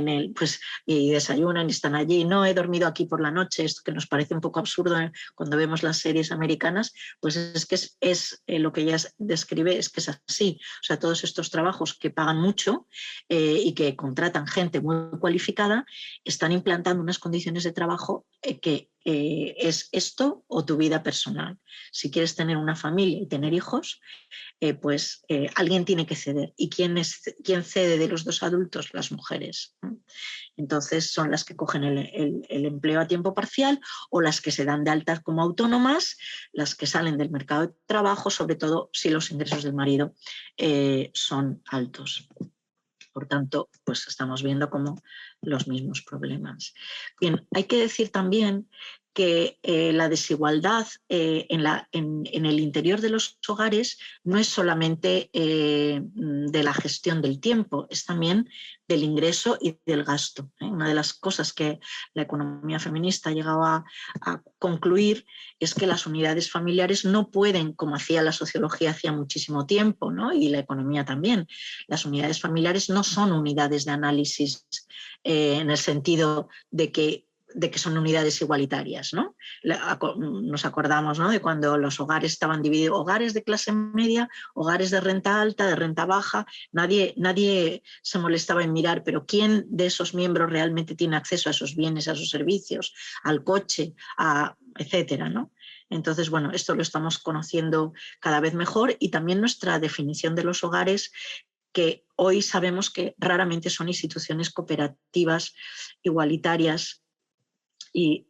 y desayunan y están allí. No, he dormido aquí por la noche, esto que nos parece un poco absurdo cuando vemos las series americanas, pues es que es lo que ella describe, es que es así. O sea, todos estos trabajos que pagan mucho y que contratan gente muy cualificada, están implantando unas condiciones de trabajo que es esto o tu vida personal. Si quieres tener una familia y tener hijos, pues alguien tiene que ceder. ¿Y quién cede de los dos adultos? Las mujeres. Entonces son las que cogen el empleo a tiempo parcial o las que se dan de alta como autónomas, las que salen del mercado de trabajo, sobre todo si los ingresos del marido son altos. Por tanto, pues estamos viendo como los mismos problemas. Bien, hay que decir también que la desigualdad en el interior de los hogares no es solamente de la gestión del tiempo, es también del ingreso y del gasto. Una de las cosas que la economía feminista ha llegado a concluir es que las unidades familiares no pueden, como hacía la sociología hacía muchísimo tiempo, ¿no? Y la economía también, las unidades familiares no son unidades de análisis en el sentido de que son unidades igualitarias, ¿no? Nos acordamos, ¿no?, de cuando los hogares estaban divididos, hogares de clase media, hogares de renta alta, de renta baja, nadie se molestaba en mirar, pero ¿quién de esos miembros realmente tiene acceso a esos bienes, a esos servicios, al coche, etcétera, ¿no? Entonces, bueno, esto lo estamos conociendo cada vez mejor y también nuestra definición de los hogares, que hoy sabemos que raramente son instituciones cooperativas igualitarias y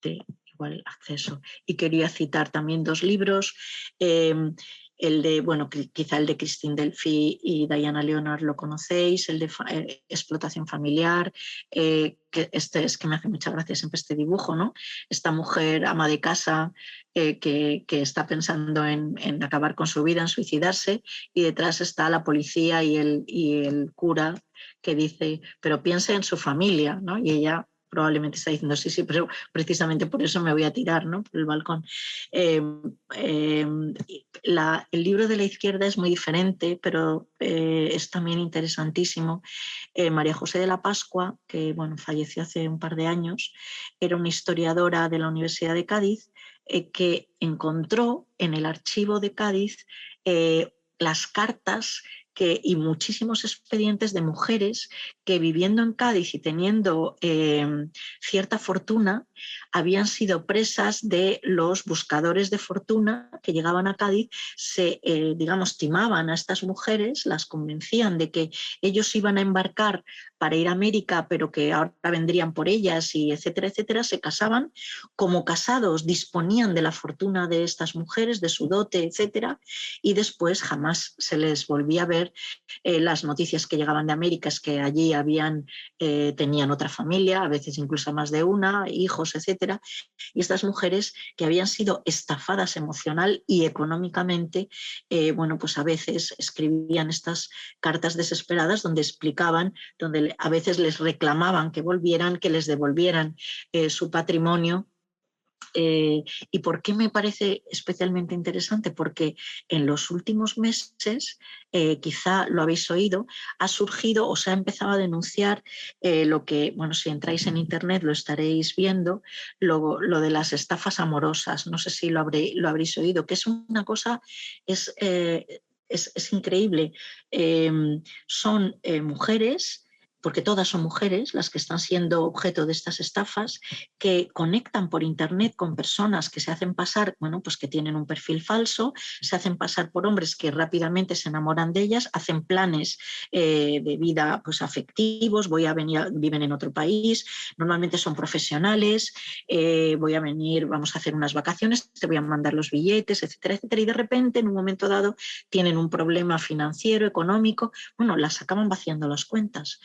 de igual acceso. Y quería citar también dos libros, quizá el de Christine Delphi y Diana Leonard lo conocéis, el de explotación familiar, que es que me hace mucha gracia siempre este dibujo, ¿no? Esta mujer ama de casa que está pensando en acabar con su vida, en suicidarse, y detrás está la policía y el cura que dice, pero piense en su familia, ¿no? Y ella probablemente está diciendo sí, pero precisamente por eso me voy a tirar, ¿no?, por el balcón. El libro de la izquierda es muy diferente, pero es también interesantísimo. María José de la Pascua, que falleció hace un par de años, era una historiadora de la Universidad de Cádiz que encontró en el archivo de Cádiz las cartas y muchísimos expedientes de mujeres que, viviendo en Cádiz y teniendo cierta fortuna, habían sido presas de los buscadores de fortuna que llegaban a Cádiz, timaban a estas mujeres, las convencían de que ellos iban a embarcar para ir a América, pero que ahora vendrían por ellas, y etcétera, etcétera. Se casaban, como casados disponían de la fortuna de estas mujeres, de su dote, etcétera, y después jamás se les volvía a ver. Las noticias que llegaban de América es que allí tenían otra familia, a veces incluso más de una, hijos, etcétera, y estas mujeres que habían sido estafadas emocional y económicamente, pues a veces escribían estas cartas desesperadas donde explicaban, donde a veces les reclamaban que volvieran, que les devolvieran su patrimonio. ¿Y por qué me parece especialmente interesante? Porque en los últimos meses, quizá lo habéis oído, ha surgido o se ha empezado a denunciar lo que, si entráis en internet lo estaréis viendo, lo de las estafas amorosas. No sé si lo habréis oído, que es una cosa, es increíble. Son mujeres porque todas son mujeres las que están siendo objeto de estas estafas, que conectan por internet con personas que se hacen pasar, bueno, pues que tienen un perfil falso, se hacen pasar por hombres que rápidamente se enamoran de ellas, hacen planes de vida pues afectivos, viven en otro país, normalmente son profesionales, voy a venir, vamos a hacer unas vacaciones, te voy a mandar los billetes, etcétera, etcétera, y de repente en un momento dado tienen un problema financiero, económico, bueno, las acaban vaciando las cuentas.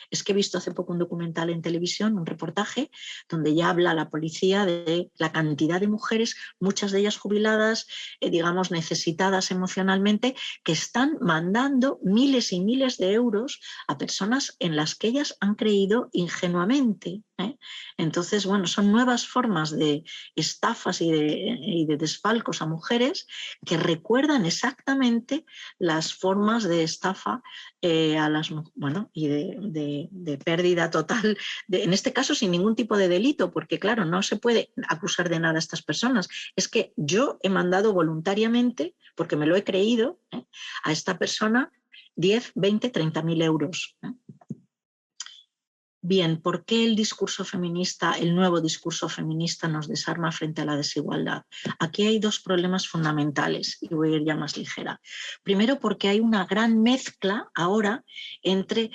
Es que he visto hace poco un documental en televisión, un reportaje, donde ya habla la policía de la cantidad de mujeres, muchas de ellas jubiladas, digamos, necesitadas emocionalmente, que están mandando miles y miles de euros a personas en las que ellas han creído ingenuamente. Entonces, bueno, son nuevas formas de estafas y de desfalcos a mujeres que recuerdan exactamente las formas de estafa a las, bueno, y de pérdida total, en este caso sin ningún tipo de delito, porque claro, no se puede acusar de nada a estas personas. Es que yo he mandado voluntariamente, porque me lo he creído, a esta persona 10, 20, 30.000 euros. Bien, ¿por qué el discurso feminista, el nuevo discurso feminista nos desarma frente a la desigualdad? Aquí hay dos problemas fundamentales y voy a ir ya más ligera. Primero, porque hay una gran mezcla ahora entre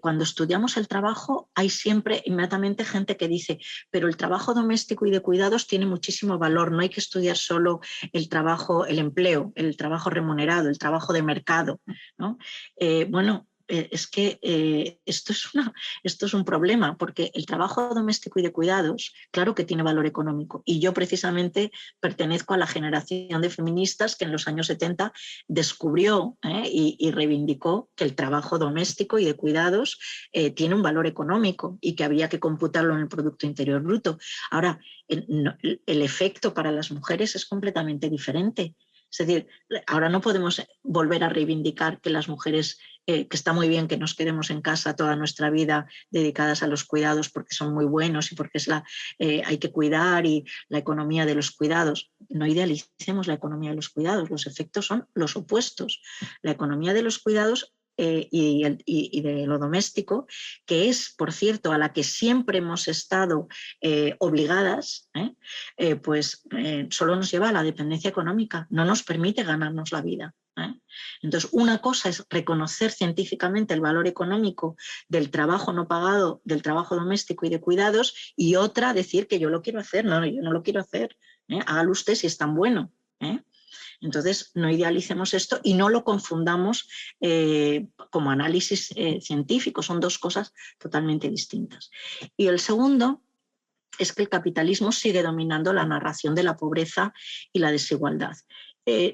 cuando estudiamos el trabajo, hay siempre inmediatamente gente que dice, pero el trabajo doméstico y de cuidados tiene muchísimo valor, no hay que estudiar solo el trabajo, el empleo, el trabajo remunerado, el trabajo de mercado, ¿no? Bueno, es que esto es un problema, porque el trabajo doméstico y de cuidados, claro que tiene valor económico. Y yo precisamente pertenezco a la generación de feministas que en los años 70 descubrió y reivindicó que el trabajo doméstico y de cuidados tiene un valor económico y que había que computarlo en el Producto Interior Bruto. Ahora, el efecto para las mujeres es completamente diferente. Es decir, ahora no podemos volver a reivindicar que las mujeres, que está muy bien que nos quedemos en casa toda nuestra vida dedicadas a los cuidados porque son muy buenos y porque hay que cuidar y la economía de los cuidados. No idealicemos la economía de los cuidados, los efectos son los opuestos. La economía de los cuidados y de lo doméstico, que es, por cierto, a la que siempre hemos estado obligadas, pues solo nos lleva a la dependencia económica, no nos permite ganarnos la vida. Entonces, una cosa es reconocer científicamente el valor económico del trabajo no pagado, del trabajo doméstico y de cuidados, y otra decir que yo lo quiero hacer. No, yo no lo quiero hacer. Hágalo usted si es tan bueno. Entonces, no idealicemos esto y no lo confundamos como análisis científico, son dos cosas totalmente distintas. Y el segundo es que el capitalismo sigue dominando la narración de la pobreza y la desigualdad.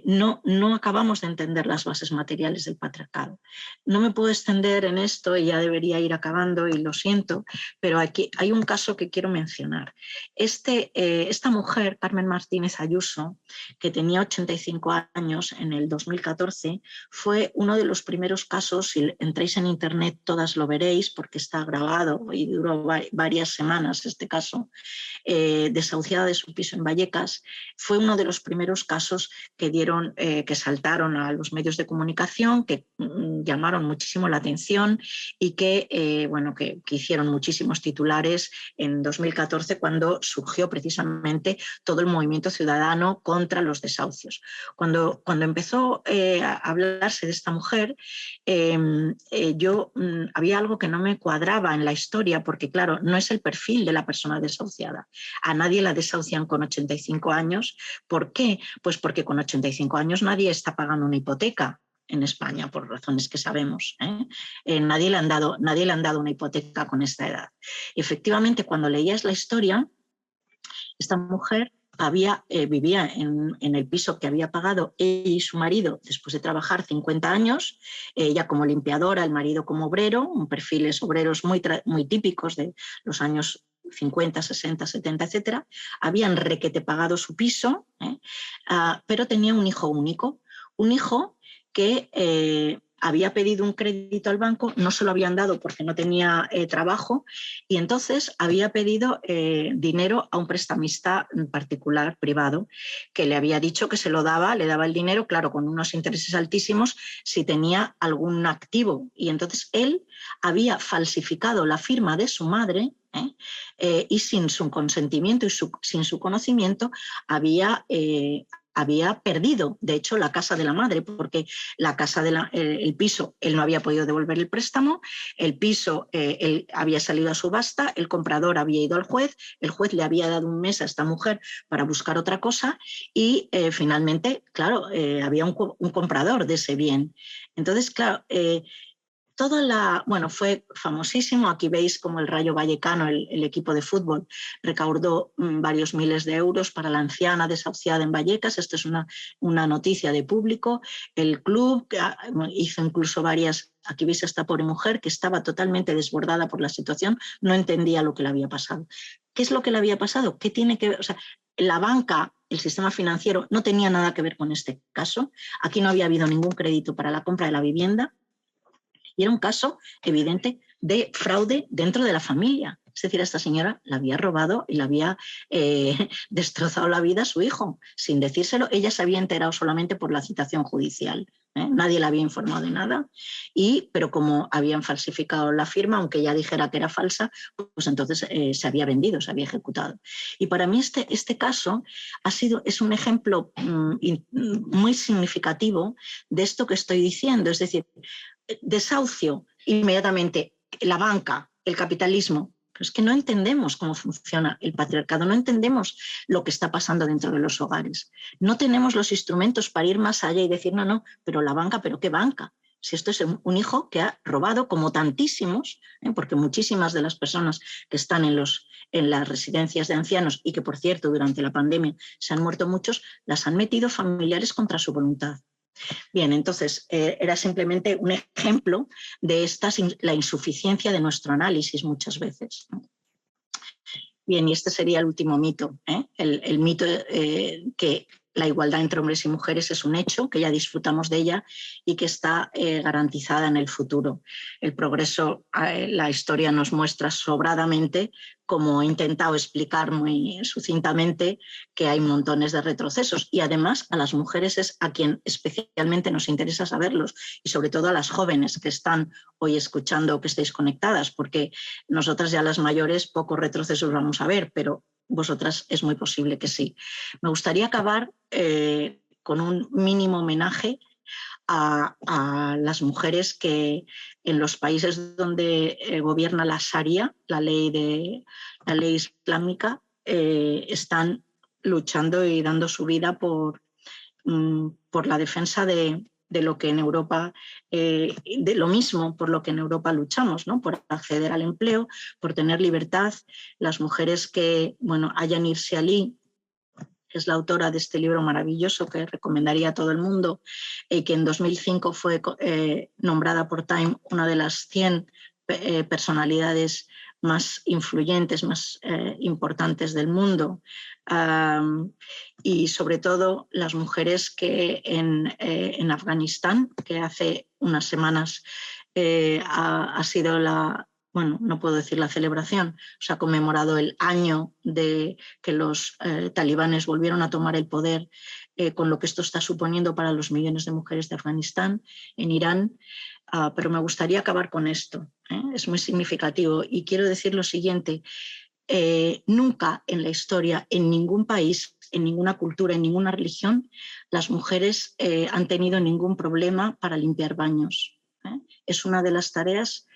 No acabamos de entender las bases materiales del patriarcado. No me puedo extender en esto y ya debería ir acabando y lo siento, pero aquí hay un caso que quiero mencionar. Esta mujer, Carmen Martínez Ayuso, que tenía 85 años en el 2014, fue uno de los primeros casos, si entráis en internet todas lo veréis porque está grabado y duró varias semanas este caso, desahuciada de su piso en Vallecas, fue uno de los primeros casos que saltaron a los medios de comunicación, que llamaron muchísimo la atención y que hicieron muchísimos titulares en 2014 cuando surgió precisamente todo el movimiento ciudadano contra los desahucios. Cuando empezó a hablarse de esta mujer, había algo que no me cuadraba en la historia, porque claro, no es el perfil de la persona desahuciada. A nadie la desahucian con 85 años. ¿Por qué? Pues porque con 85 años nadie está pagando una hipoteca en España, por razones que sabemos. Nadie le han dado una hipoteca con esta edad. Y efectivamente, cuando leías la historia, esta mujer vivía en el piso que había pagado ella y su marido después de trabajar 50 años, ella como limpiadora, el marido como obrero, perfiles obreros muy típicos de los años 50, 60, 70, etcétera. Habían requete pagado su piso, pero tenía un hijo único, un hijo que había pedido un crédito al banco, no se lo habían dado porque no tenía trabajo, y entonces había pedido dinero a un prestamista particular, privado, que le había dicho que se lo daba, le daba el dinero, claro, con unos intereses altísimos, si tenía algún activo. Y entonces él había falsificado la firma de su madre, y sin su consentimiento y sin su conocimiento había perdido, de hecho, la casa de la madre, porque la casa el piso, él no había podido devolver el préstamo, el piso él había salido a subasta, el comprador había ido al juez, el juez le había dado un mes a esta mujer para buscar otra cosa y finalmente, claro, había un comprador de ese bien. Entonces, claro, bueno, fue famosísimo. Aquí veis como el Rayo Vallecano, el equipo de fútbol, recaudó varios miles de euros para la anciana desahuciada en Vallecas. Esto es una noticia de público. El club hizo incluso aquí veis a esta pobre mujer que estaba totalmente desbordada por la situación, no entendía lo que le había pasado. ¿Qué es lo que le había pasado? ¿Qué tiene que ver? O sea, la banca, el sistema financiero, no tenía nada que ver con este caso. Aquí no había habido ningún crédito para la compra de la vivienda. Y era un caso evidente de fraude dentro de la familia. Es decir, a esta señora la había robado y le había destrozado la vida a su hijo. Sin decírselo, ella se había enterado solamente por la citación judicial. Nadie la había informado de nada. Pero como habían falsificado la firma, aunque ella dijera que era falsa, pues entonces se había vendido, se había ejecutado. Y para mí este caso es un ejemplo muy significativo de esto que estoy diciendo. Es decir, desahucio inmediatamente la banca, el capitalismo. Pero es que no entendemos cómo funciona el patriarcado, no entendemos lo que está pasando dentro de los hogares. No tenemos los instrumentos para ir más allá y decir, no, pero la banca, ¿pero qué banca? Si esto es un hijo que ha robado, como tantísimos, porque muchísimas de las personas que están en las residencias de ancianos y que, por cierto, durante la pandemia se han muerto muchos, las han metido familiares contra su voluntad. Bien, entonces era simplemente un ejemplo de la insuficiencia de nuestro análisis muchas veces. Bien, y este sería el último mito, el mito que la igualdad entre hombres y mujeres es un hecho, que ya disfrutamos de ella y que está garantizada en el futuro. El progreso, la historia nos muestra sobradamente, como he intentado explicar muy sucintamente, que hay montones de retrocesos y además a las mujeres es a quien especialmente nos interesa saberlos y sobre todo a las jóvenes que están hoy escuchando o que estéis conectadas, porque nosotras ya las mayores pocos retrocesos vamos a ver, pero vosotras es muy posible que sí. Me gustaría acabar con un mínimo homenaje a las mujeres que en los países donde gobierna la Sharia, la ley islámica, están luchando y dando su vida por la defensa de lo que en Europa, de lo mismo por lo que en Europa luchamos, ¿no? Por acceder al empleo, por tener libertad. Las mujeres que, Aya Hirsi Ali, que es la autora de este libro maravilloso que recomendaría a todo el mundo, que en 2005 fue nombrada por Time una de las 100 personalidades más influyentes, más importantes del mundo. Y sobre todo las mujeres que en Afganistán, que hace unas semanas ha sido no puedo decir la celebración, se ha conmemorado el año de que los talibanes volvieron a tomar el poder, con lo que esto está suponiendo para los millones de mujeres de Afganistán, en Irán. Pero me gustaría acabar con esto, es muy significativo y quiero decir lo siguiente: nunca en la historia, en ningún país, en ninguna cultura, en ninguna religión, las mujeres han tenido ningún problema para limpiar baños. Es una de las tareas,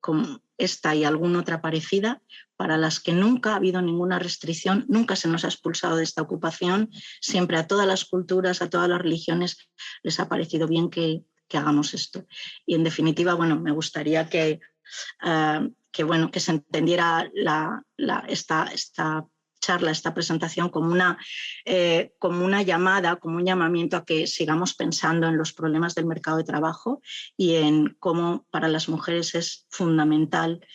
como esta y alguna otra parecida, para las que nunca ha habido ninguna restricción, nunca se nos ha expulsado de esta ocupación, siempre a todas las culturas, a todas las religiones les ha parecido bien que hagamos esto. Y en definitiva, me gustaría que se entendiera esta charla, esta presentación como una llamada, como un llamamiento a que sigamos pensando en los problemas del mercado de trabajo y en cómo para las mujeres es fundamental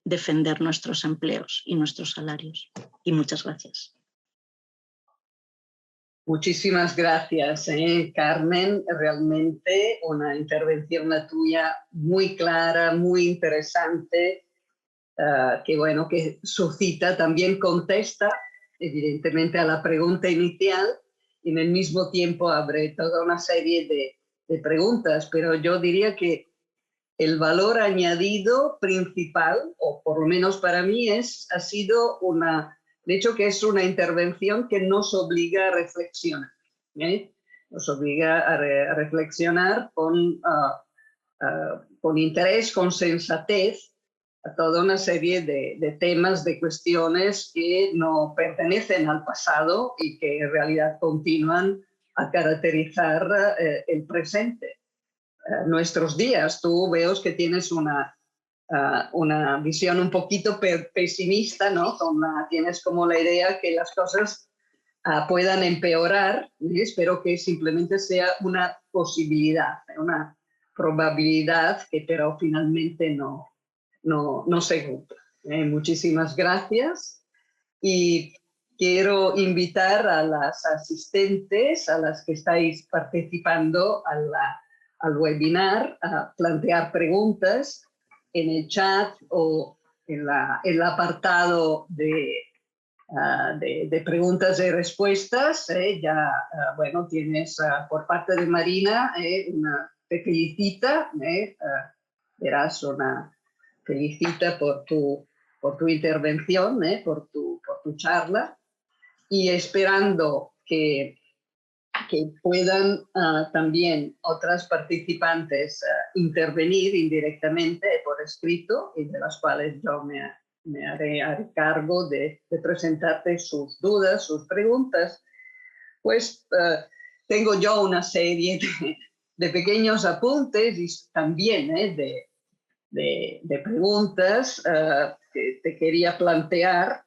defender nuestros empleos y nuestros salarios. Y muchas gracias. Muchísimas gracias, Carmen. Realmente una intervención la tuya muy clara, muy interesante, que bueno, que suscita, también contesta evidentemente a la pregunta inicial y en el mismo tiempo abre toda una serie de preguntas, pero yo diría que el valor añadido principal, o por lo menos para mí, ha sido de hecho que es una intervención que nos obliga a reflexionar, ¿eh? Nos obliga a reflexionar con interés, con sensatez, a toda una serie de temas, de cuestiones que no pertenecen al pasado y que en realidad continúan a caracterizar el presente. Nuestros días. Tú veo que tienes una visión un poquito pesimista, ¿no? Tienes como la idea que las cosas puedan empeorar, y espero que simplemente sea una posibilidad, una probabilidad, pero finalmente no se cumple. Muchísimas gracias y quiero invitar a las asistentes, a las que estáis participando al webinar, a plantear preguntas en el chat o en el apartado de preguntas y respuestas. Bueno, tienes por parte de Marina, te felicita, verás felicita por tu intervención, por tu charla, y esperando que puedan también otras participantes intervenir indirectamente por escrito, y de las cuales yo me haré cargo de presentarte sus dudas, sus preguntas. Pues tengo yo una serie de pequeños apuntes y también de preguntas que te quería plantear.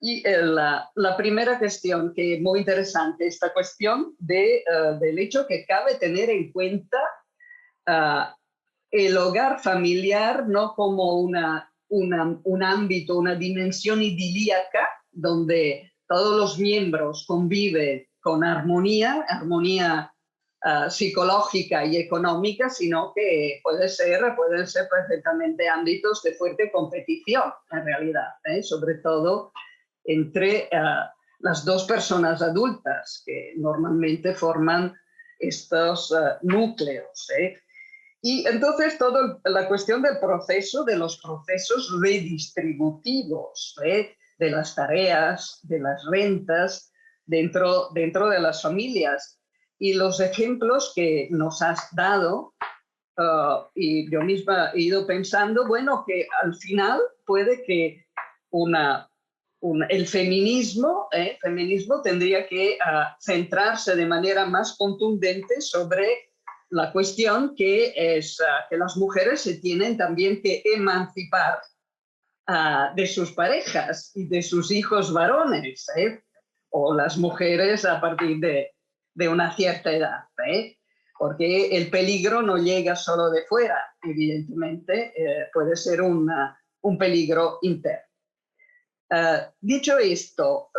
Y la primera cuestión, que es muy interesante, esta cuestión del hecho que cabe tener en cuenta el hogar familiar no como un ámbito, una dimensión idílica donde todos los miembros conviven con armonía psicológica y económica, sino que pueden ser perfectamente ámbitos de fuerte competición, en realidad, sobre todo entre las dos personas adultas que normalmente forman estos núcleos. Y entonces toda la cuestión del proceso, de los procesos redistributivos, de las tareas, de las rentas dentro de las familias. Y los ejemplos que nos has dado, y yo misma he ido pensando, bueno, que al final puede que el feminismo tendría que centrarse de manera más contundente sobre la cuestión que es que las mujeres se tienen también que emancipar de sus parejas y de sus hijos varones, o las mujeres a partir de una cierta edad, porque el peligro no llega solo de fuera, evidentemente, puede ser un peligro interno. Dicho esto,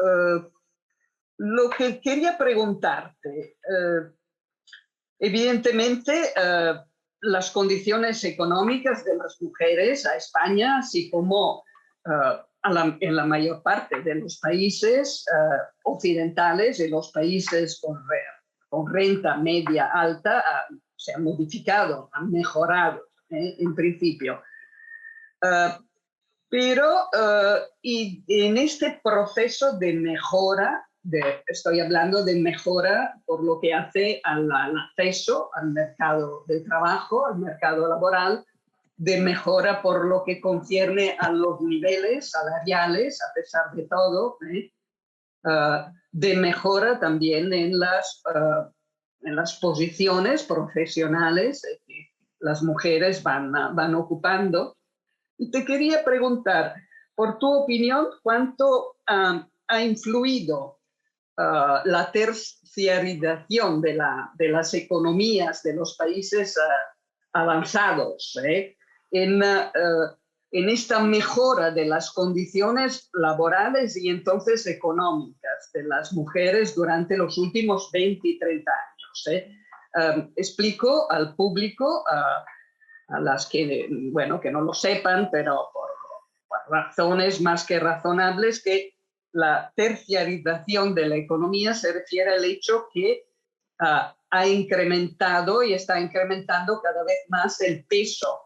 lo que quería preguntarte, evidentemente, las condiciones económicas de las mujeres a España, así como en la mayor parte de los países occidentales y los países con renta media alta, se han modificado, han mejorado, en principio. Pero y en este proceso de mejora, estoy hablando de mejora por lo que hace al acceso al mercado de trabajo, al mercado laboral, de mejora por lo que concierne a los niveles salariales, a pesar de todo, de mejora también en las posiciones profesionales que las mujeres van ocupando. Y te quería preguntar, por tu opinión, ¿cuánto ha influido la terciarización de las economías de los países avanzados en esta mejora de las condiciones laborales y entonces económicas? de las mujeres durante los últimos 20 y 30 años. Explico al público, a las que, bueno, que no lo sepan, pero por razones más que razonables, que la terciarización de la economía se refiere al hecho que ha incrementado y está incrementando cada vez más el peso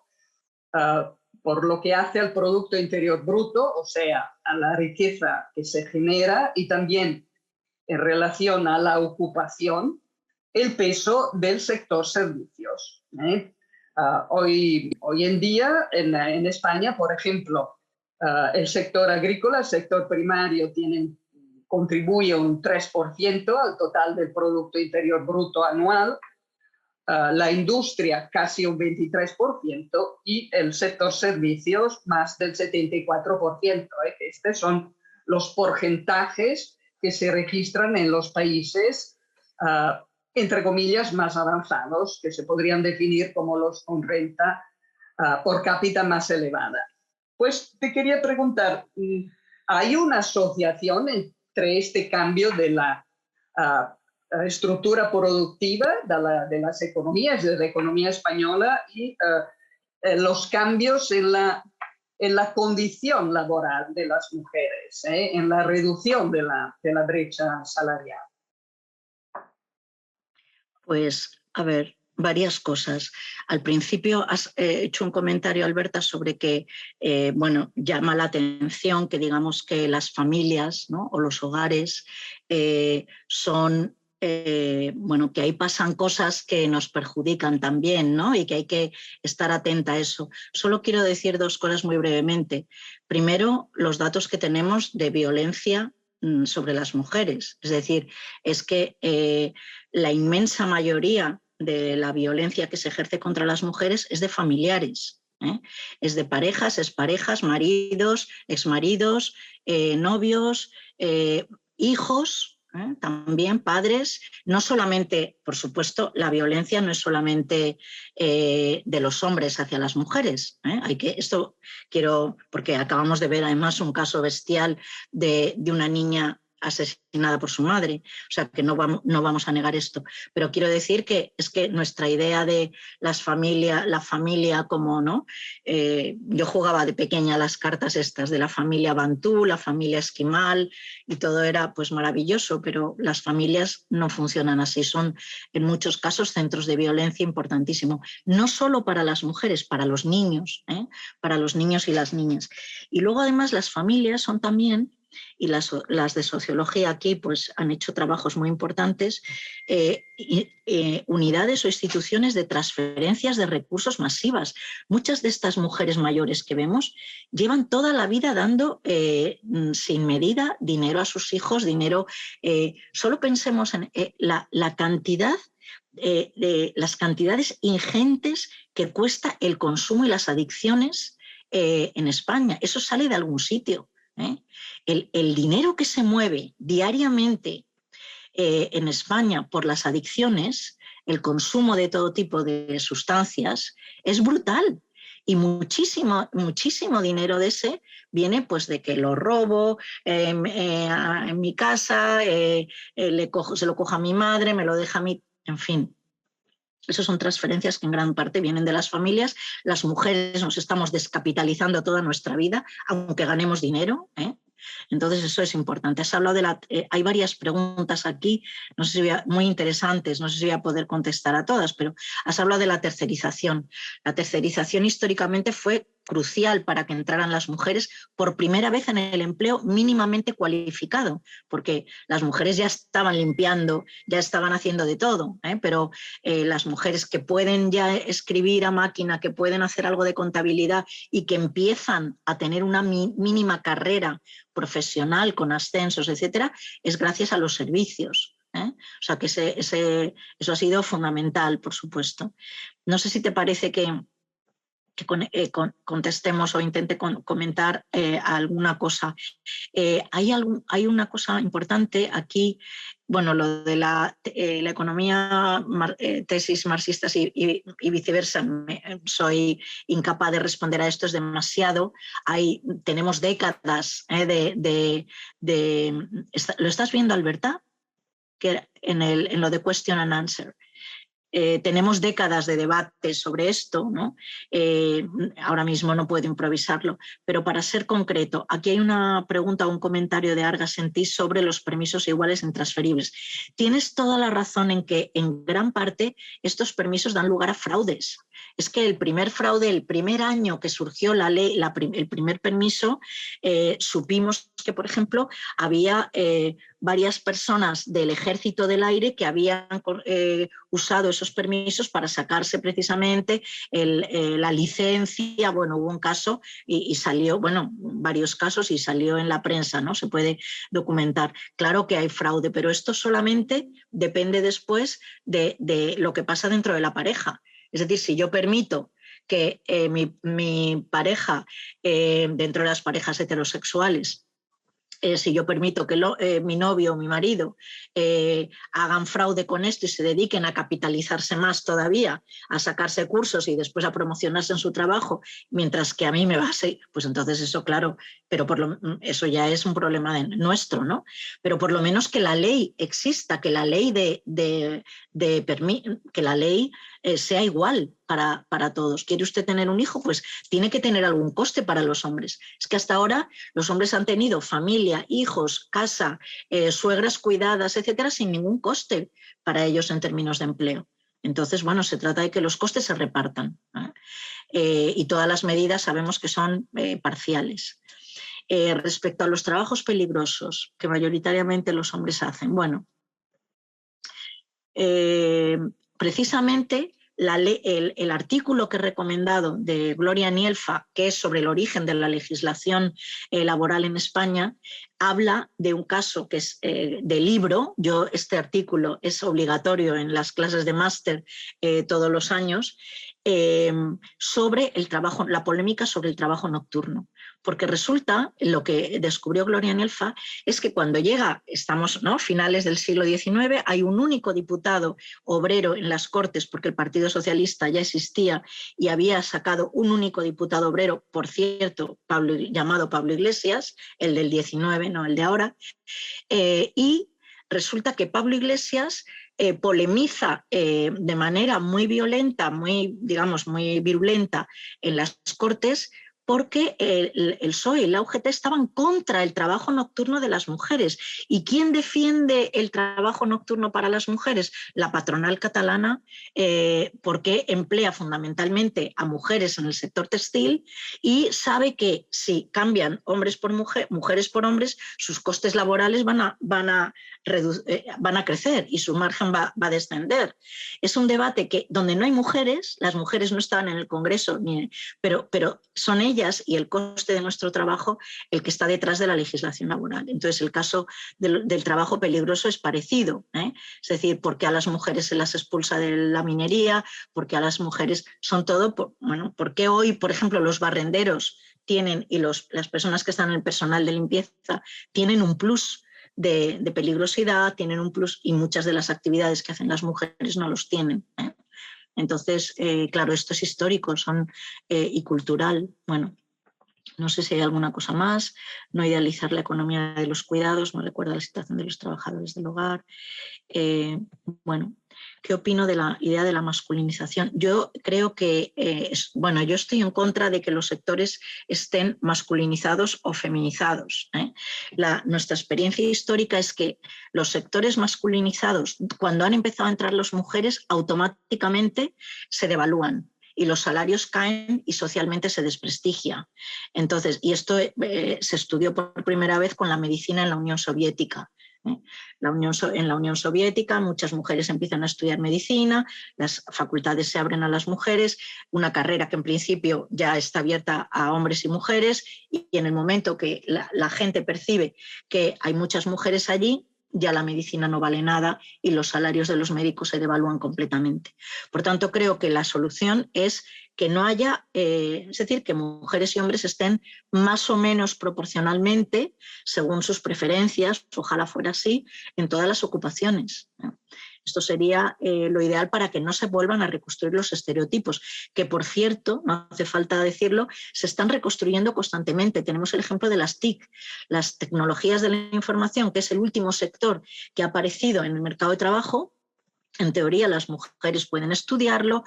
por lo que hace al Producto Interior Bruto, o sea, a la riqueza que se genera, y también en relación a la ocupación, el peso del sector servicios. Hoy en día en España, por ejemplo, el sector agrícola, el sector primario, contribuye un 3% al total del Producto Interior Bruto anual, la industria casi un 23% y el sector servicios más del 74%. Estos son los porcentajes que se registran en los países, entre comillas, más avanzados, que se podrían definir como los con renta por cápita más elevada. Pues te quería preguntar, ¿hay una asociación entre este cambio de la estructura productiva de las economías, de la economía española, y los cambios en la condición laboral de las mujeres, en la reducción de la brecha salarial? Pues, a ver, varias cosas. Al principio has hecho un comentario, Alberta, sobre que, bueno, llama la atención que digamos que las familias, ¿no?, o los hogares son, bueno, que ahí pasan cosas que nos perjudican también, ¿no?, y que hay que estar atenta a eso. Solo quiero decir dos cosas muy brevemente. Primero, los datos que tenemos de violencia sobre las mujeres. Es decir, es que la inmensa mayoría de la violencia que se ejerce contra las mujeres es de familiares, es de parejas, exparejas, maridos, exmaridos, novios, hijos, también padres. No solamente, por supuesto, la violencia no es solamente de los hombres hacia las mujeres. Esto quiero, porque acabamos de ver además un caso bestial de una niña asesinada por su madre, o sea que no vamos a negar esto, pero quiero decir que es que nuestra idea de la familia como, ¿no? Yo jugaba de pequeña las cartas estas de la familia bantú, la familia esquimal, y todo era pues maravilloso, pero las familias no funcionan así, son en muchos casos centros de violencia importantísimo, no solo para las mujeres, para los niños y las niñas. Y luego además las familias son también, y las de sociología aquí pues han hecho trabajos muy importantes, unidades o instituciones de transferencias de recursos masivas. Muchas de estas mujeres mayores que vemos llevan toda la vida dando sin medida dinero a sus hijos, dinero, solo pensemos en la cantidad de las cantidades ingentes que cuesta el consumo y las adicciones en España. Eso sale de algún sitio. El dinero que se mueve diariamente en España por las adicciones, el consumo de todo tipo de sustancias, es brutal. Y muchísimo dinero de ese viene pues de que lo robo en mi casa, se lo cojo a mi madre, me lo deja a mí, en fin. Esas son transferencias que en gran parte vienen de las familias. Las mujeres nos estamos descapitalizando toda nuestra vida, aunque ganemos dinero, Entonces eso es importante. Has hablado hay varias preguntas aquí, no sé si muy interesantes, no sé si voy a poder contestar a todas, pero has hablado de la tercerización. La tercerización históricamente fue crucial para que entraran las mujeres por primera vez en el empleo mínimamente cualificado, porque las mujeres ya estaban limpiando, ya estaban haciendo de todo, pero las mujeres que pueden ya escribir a máquina, que pueden hacer algo de contabilidad y que empiezan a tener una mínima carrera profesional con ascensos, etcétera, es gracias a los servicios. O sea que eso ha sido fundamental, por supuesto. No sé si te parece que contestemos o intente comentar alguna cosa. Hay una cosa importante aquí, bueno, lo de la economía, tesis marxistas y viceversa, soy incapaz de responder a esto, es demasiado. Tenemos décadas ¿lo estás viendo, Alberta? Que en lo de question and answer. Tenemos décadas de debate sobre esto, ¿no? Ahora mismo no puedo improvisarlo, pero para ser concreto, aquí hay una pregunta o un comentario de Argas en ti sobre los permisos iguales intransferibles. Tienes toda la razón en que en gran parte estos permisos dan lugar a fraudes. Es que el primer fraude, el primer año que surgió la ley, el primer permiso, supimos que, por ejemplo, había varias personas del Ejército del Aire que habían usado esos permisos para sacarse precisamente la licencia. Bueno, hubo un caso y salió, bueno, varios casos y salió en la prensa, ¿no? Se puede documentar. Claro que hay fraude, pero esto solamente depende después de lo que pasa dentro de la pareja. Es decir, si yo permito que mi pareja, dentro de las parejas heterosexuales, si yo permito que mi novio o mi marido hagan fraude con esto y se dediquen a capitalizarse más todavía, a sacarse cursos y después a promocionarse en su trabajo, mientras que a mí me va a seguir, pues entonces eso, claro, pero eso ya es un problema nuestro, ¿no? Pero por lo menos que la ley exista, que la ley que la ley sea igual para todos. ¿Quiere usted tener un hijo? Pues tiene que tener algún coste para los hombres. Es que hasta ahora los hombres han tenido familia, hijos, casa, suegras cuidadas, etcétera, sin ningún coste para ellos en términos de empleo. Entonces, bueno, se trata de que los costes se repartan, y todas las medidas sabemos que son parciales. Respecto a los trabajos peligrosos que mayoritariamente los hombres hacen, bueno, precisamente el artículo que he recomendado de Gloria Nielfa, que es sobre el origen de la legislación laboral en España, habla de un caso que es de libro. Este artículo es obligatorio en las clases de máster todos los años, sobre el trabajo, la polémica sobre el trabajo nocturno. Porque resulta, lo que descubrió Gloria Nielfa es que cuando estamos, ¿no?, finales del siglo XIX, hay un único diputado obrero en las Cortes, porque el Partido Socialista ya existía y había sacado un único diputado obrero, por cierto, llamado Pablo Iglesias, el del 19, no el de ahora, y resulta que Pablo Iglesias polemiza de manera muy violenta, muy virulenta en las Cortes, porque el PSOE y la UGT estaban contra el trabajo nocturno de las mujeres. ¿Y quién defiende el trabajo nocturno para las mujeres? La patronal catalana, porque emplea fundamentalmente a mujeres en el sector textil y sabe que si cambian hombres por mujeres por hombres, sus costes laborales van a crecer y su margen va a descender. Es un debate donde no hay mujeres, las mujeres no estaban en el Congreso, pero son ellas y el coste de nuestro trabajo el que está detrás de la legislación laboral. Entonces, el caso del trabajo peligroso es parecido, es decir, porque a las mujeres se las expulsa de la minería, porque a las mujeres son todo, bueno, porque hoy, por ejemplo, los barrenderos tienen, y las personas que están en el personal de limpieza tienen un plus de peligrosidad, tienen un plus, y muchas de las actividades que hacen las mujeres no los tienen. Entonces, claro, esto es histórico y cultural. Bueno, no sé si hay alguna cosa más. No idealizar la economía de los cuidados, no recuerda la situación de los trabajadores del hogar. Bueno, ¿qué opino de la idea de la masculinización? Yo creo que, yo estoy en contra de que los sectores estén masculinizados o feminizados. Nuestra experiencia histórica es que los sectores masculinizados, cuando han empezado a entrar las mujeres, automáticamente se devalúan y los salarios caen y socialmente se desprestigia. Entonces, y esto se estudió por primera vez con la medicina en la Unión Soviética. En la Unión Soviética muchas mujeres empiezan a estudiar medicina, las facultades se abren a las mujeres, una carrera que en principio ya está abierta a hombres y mujeres, y en el momento que la gente percibe que hay muchas mujeres allí, ya la medicina no vale nada y los salarios de los médicos se devalúan completamente. Por tanto, creo que la solución es que no haya, es decir, que mujeres y hombres estén más o menos proporcionalmente, según sus preferencias, ojalá fuera así, en todas las ocupaciones. Esto sería lo ideal para que no se vuelvan a reconstruir los estereotipos, que por cierto, no hace falta decirlo, se están reconstruyendo constantemente. Tenemos el ejemplo de las TIC, las tecnologías de la información, que es el último sector que ha aparecido en el mercado de trabajo. En teoría las mujeres pueden estudiarlo,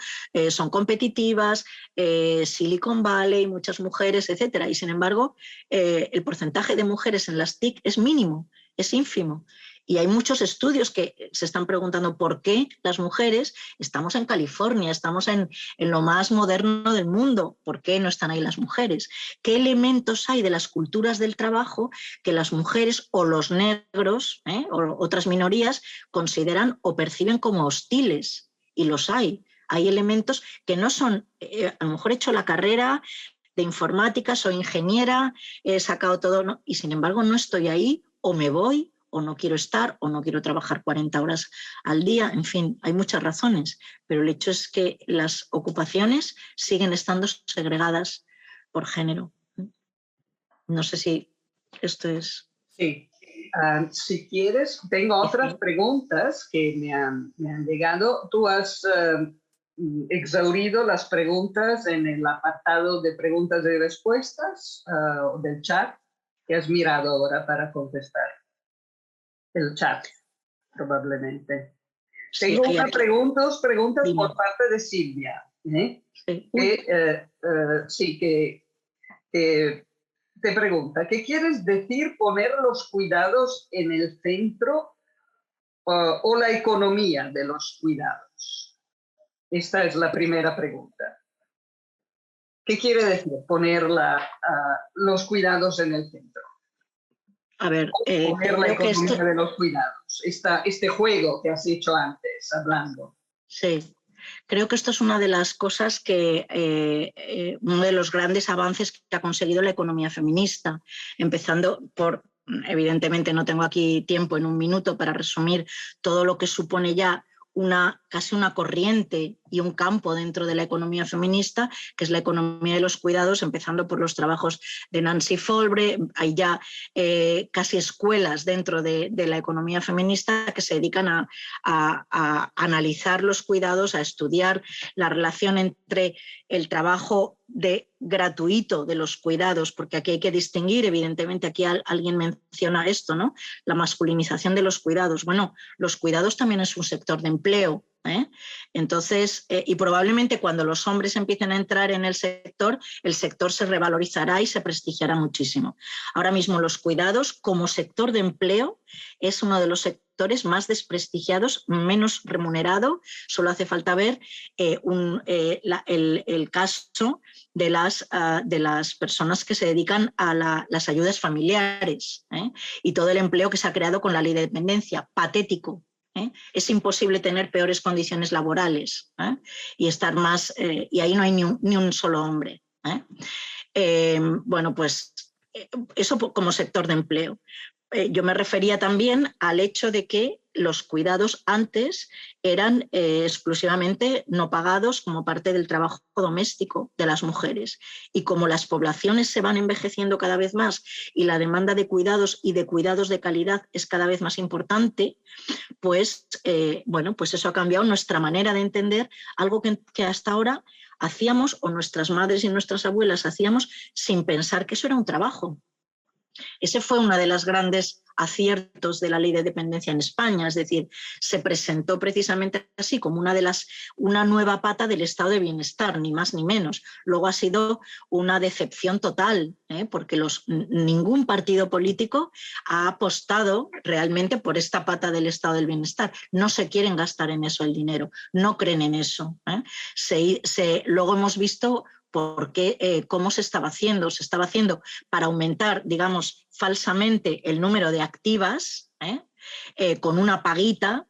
son competitivas, Silicon Valley, muchas mujeres, etc. Y sin embargo, el porcentaje de mujeres en las TIC es mínimo, es ínfimo. Y hay muchos estudios que se están preguntando por qué las mujeres, estamos en California, estamos en lo más moderno del mundo, ¿por qué no están ahí las mujeres? ¿Qué elementos hay de las culturas del trabajo que las mujeres o los negros o otras minorías consideran o perciben como hostiles? Y los hay. Hay elementos que no son, a lo mejor he hecho la carrera de informática, soy ingeniera, he sacado todo, ¿no? Y sin embargo no estoy ahí o me voy o no quiero estar, o no quiero trabajar 40 horas al día, en fin, hay muchas razones, pero el hecho es que las ocupaciones siguen estando segregadas por género. No sé si esto es... Sí, si quieres, tengo otras preguntas que me han llegado. Tú has exhaurido las preguntas en el apartado de preguntas y respuestas del chat que has mirado ahora para contestar. El chat, probablemente. Sí, tengo dos preguntas Dime. por parte de Silvia. Sí. Que te pregunta, ¿qué quieres decir poner los cuidados en el centro o la economía de los cuidados? Esta es la primera pregunta. ¿Qué quiere decir poner los cuidados en el centro? A ver, poner la economía de los cuidados, este juego que has hecho antes, hablando. Sí, creo que esto es una de las cosas que, uno de los grandes avances que ha conseguido la economía feminista, empezando por, evidentemente no tengo aquí tiempo en un minuto para resumir todo lo que supone ya casi una corriente y un campo dentro de la economía feminista, que es la economía de los cuidados, empezando por los trabajos de Nancy Folbre. Hay ya casi escuelas dentro de la economía feminista que se dedican a analizar los cuidados, a estudiar la relación entre el trabajo gratuito de los cuidados, porque aquí hay que distinguir, evidentemente aquí alguien menciona esto, ¿no? La masculinización de los cuidados. Bueno, los cuidados también es un sector de empleo. Entonces, y probablemente cuando los hombres empiecen a entrar en el sector se revalorizará y se prestigiará muchísimo. Ahora mismo los cuidados como sector de empleo es uno de los sectores más desprestigiados, menos remunerado. Solo hace falta ver el caso de las personas que se dedican a las ayudas familiares y todo el empleo que se ha creado con la ley de dependencia, patético. Es imposible tener peores condiciones laborales y estar más, y ahí no hay ni un solo hombre. Bueno, pues eso como sector de empleo. Yo me refería también al hecho de que los cuidados antes eran exclusivamente no pagados como parte del trabajo doméstico de las mujeres. Y como las poblaciones se van envejeciendo cada vez más y la demanda de cuidados y de cuidados de calidad es cada vez más importante, pues, bueno, pues eso ha cambiado nuestra manera de entender algo que hasta ahora hacíamos, o nuestras madres y nuestras abuelas hacíamos, sin pensar que eso era un trabajo. Ese fue uno de los grandes aciertos de la ley de dependencia en España, es decir, se presentó precisamente así como una nueva pata del estado de bienestar, ni más ni menos. Luego ha sido una decepción total, porque ningún partido político ha apostado realmente por esta pata del estado del bienestar. No se quieren gastar en eso el dinero, no creen en eso. Luego hemos visto cómo se estaba haciendo para aumentar, digamos, falsamente el número de activas, con una paguita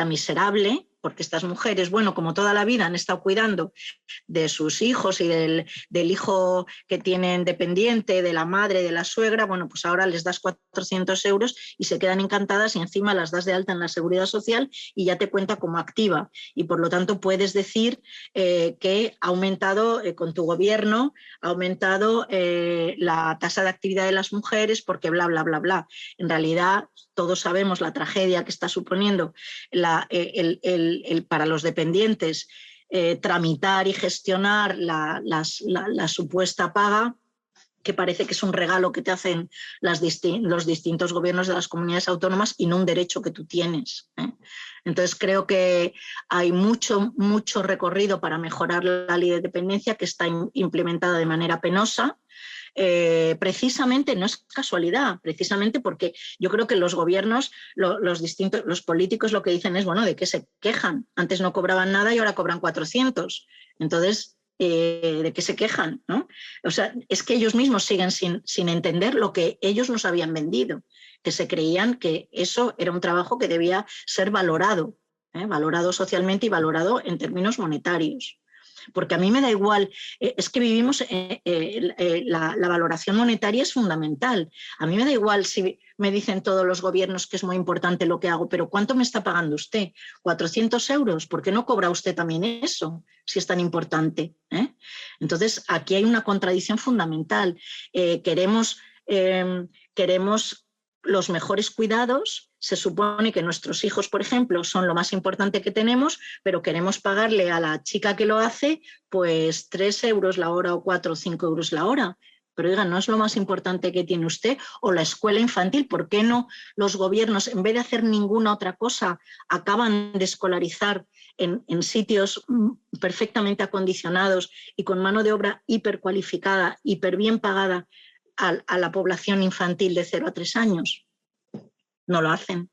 miserable, porque estas mujeres, bueno, como toda la vida han estado cuidando de sus hijos y del hijo que tienen dependiente, de la madre, de la suegra, bueno, pues ahora les das 400 euros y se quedan encantadas y encima las das de alta en la Seguridad Social y ya te cuenta como activa. Y por lo tanto puedes decir que ha aumentado, con tu gobierno, ha aumentado la tasa de actividad de las mujeres porque bla, bla, bla, bla. En realidad todos sabemos la tragedia que está suponiendo para los dependientes tramitar y gestionar la supuesta paga, que parece que es un regalo que te hacen los distintos gobiernos de las comunidades autónomas y no un derecho que tú tienes. Entonces creo que hay mucho recorrido para mejorar la ley de dependencia, que está implementada de manera penosa. Precisamente no es casualidad, precisamente porque yo creo que los gobiernos, los políticos lo que dicen es, bueno, ¿de qué se quejan? Antes no cobraban nada y ahora cobran 400. Entonces, ¿de qué se quejan? ¿No? O sea, es que ellos mismos siguen sin entender lo que ellos nos habían vendido, que se creían que eso era un trabajo que debía ser valorado, valorado socialmente y valorado en términos monetarios. Porque a mí me da igual, es que vivimos, la valoración monetaria es fundamental. A mí me da igual si me dicen todos los gobiernos que es muy importante lo que hago, pero ¿cuánto me está pagando usted? 400 euros, ¿por qué no cobra usted también eso, si es tan importante? Entonces, aquí hay una contradicción fundamental. Queremos los mejores cuidados. Se supone que nuestros hijos, por ejemplo, son lo más importante que tenemos, pero queremos pagarle a la chica que lo hace pues 3 euros la hora o 4 o 5 euros la hora. Pero oiga, ¿no es lo más importante que tiene usted? O la escuela infantil, ¿por qué no los gobiernos, en vez de hacer ninguna otra cosa, acaban de escolarizar en sitios perfectamente acondicionados y con mano de obra hipercualificada, hiper bien pagada a la población infantil de 0 a 3 años? No lo hacen.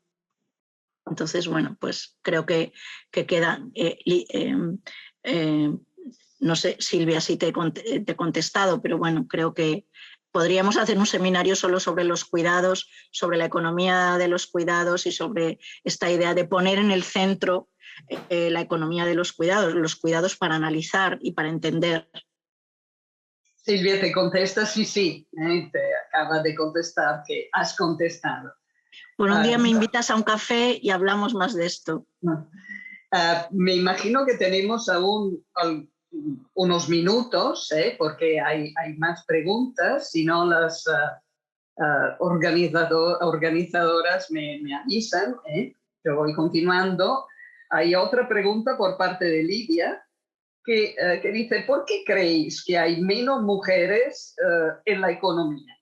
Entonces, bueno, pues creo que queda... no sé, Silvia, si te he contestado, pero bueno, creo que podríamos hacer un seminario solo sobre los cuidados, sobre la economía de los cuidados y sobre esta idea de poner en el centro la economía de los cuidados para analizar y para entender. Silvia, te contesta sí, te acaba de contestar que has contestado. Bueno, un día me invitas a un café y hablamos más de esto. Me imagino que tenemos aún unos minutos, porque hay más preguntas, si no las organizadoras me avisan. Yo voy continuando. Hay otra pregunta por parte de Lidia, que dice, ¿por qué creéis que hay menos mujeres en la economía?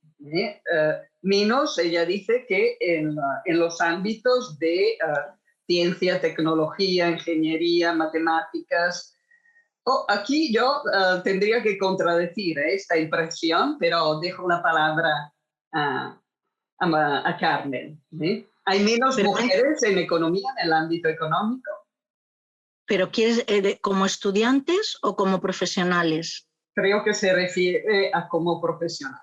Menos, ella dice, que en los ámbitos de ciencia, tecnología, ingeniería, matemáticas. Aquí yo tendría que contradecir esta impresión, pero dejo la palabra a Carmen. ¿Hay menos mujeres en economía, en el ámbito económico? ¿Pero quieres como estudiantes o como profesionales? Creo que se refiere a como profesionales,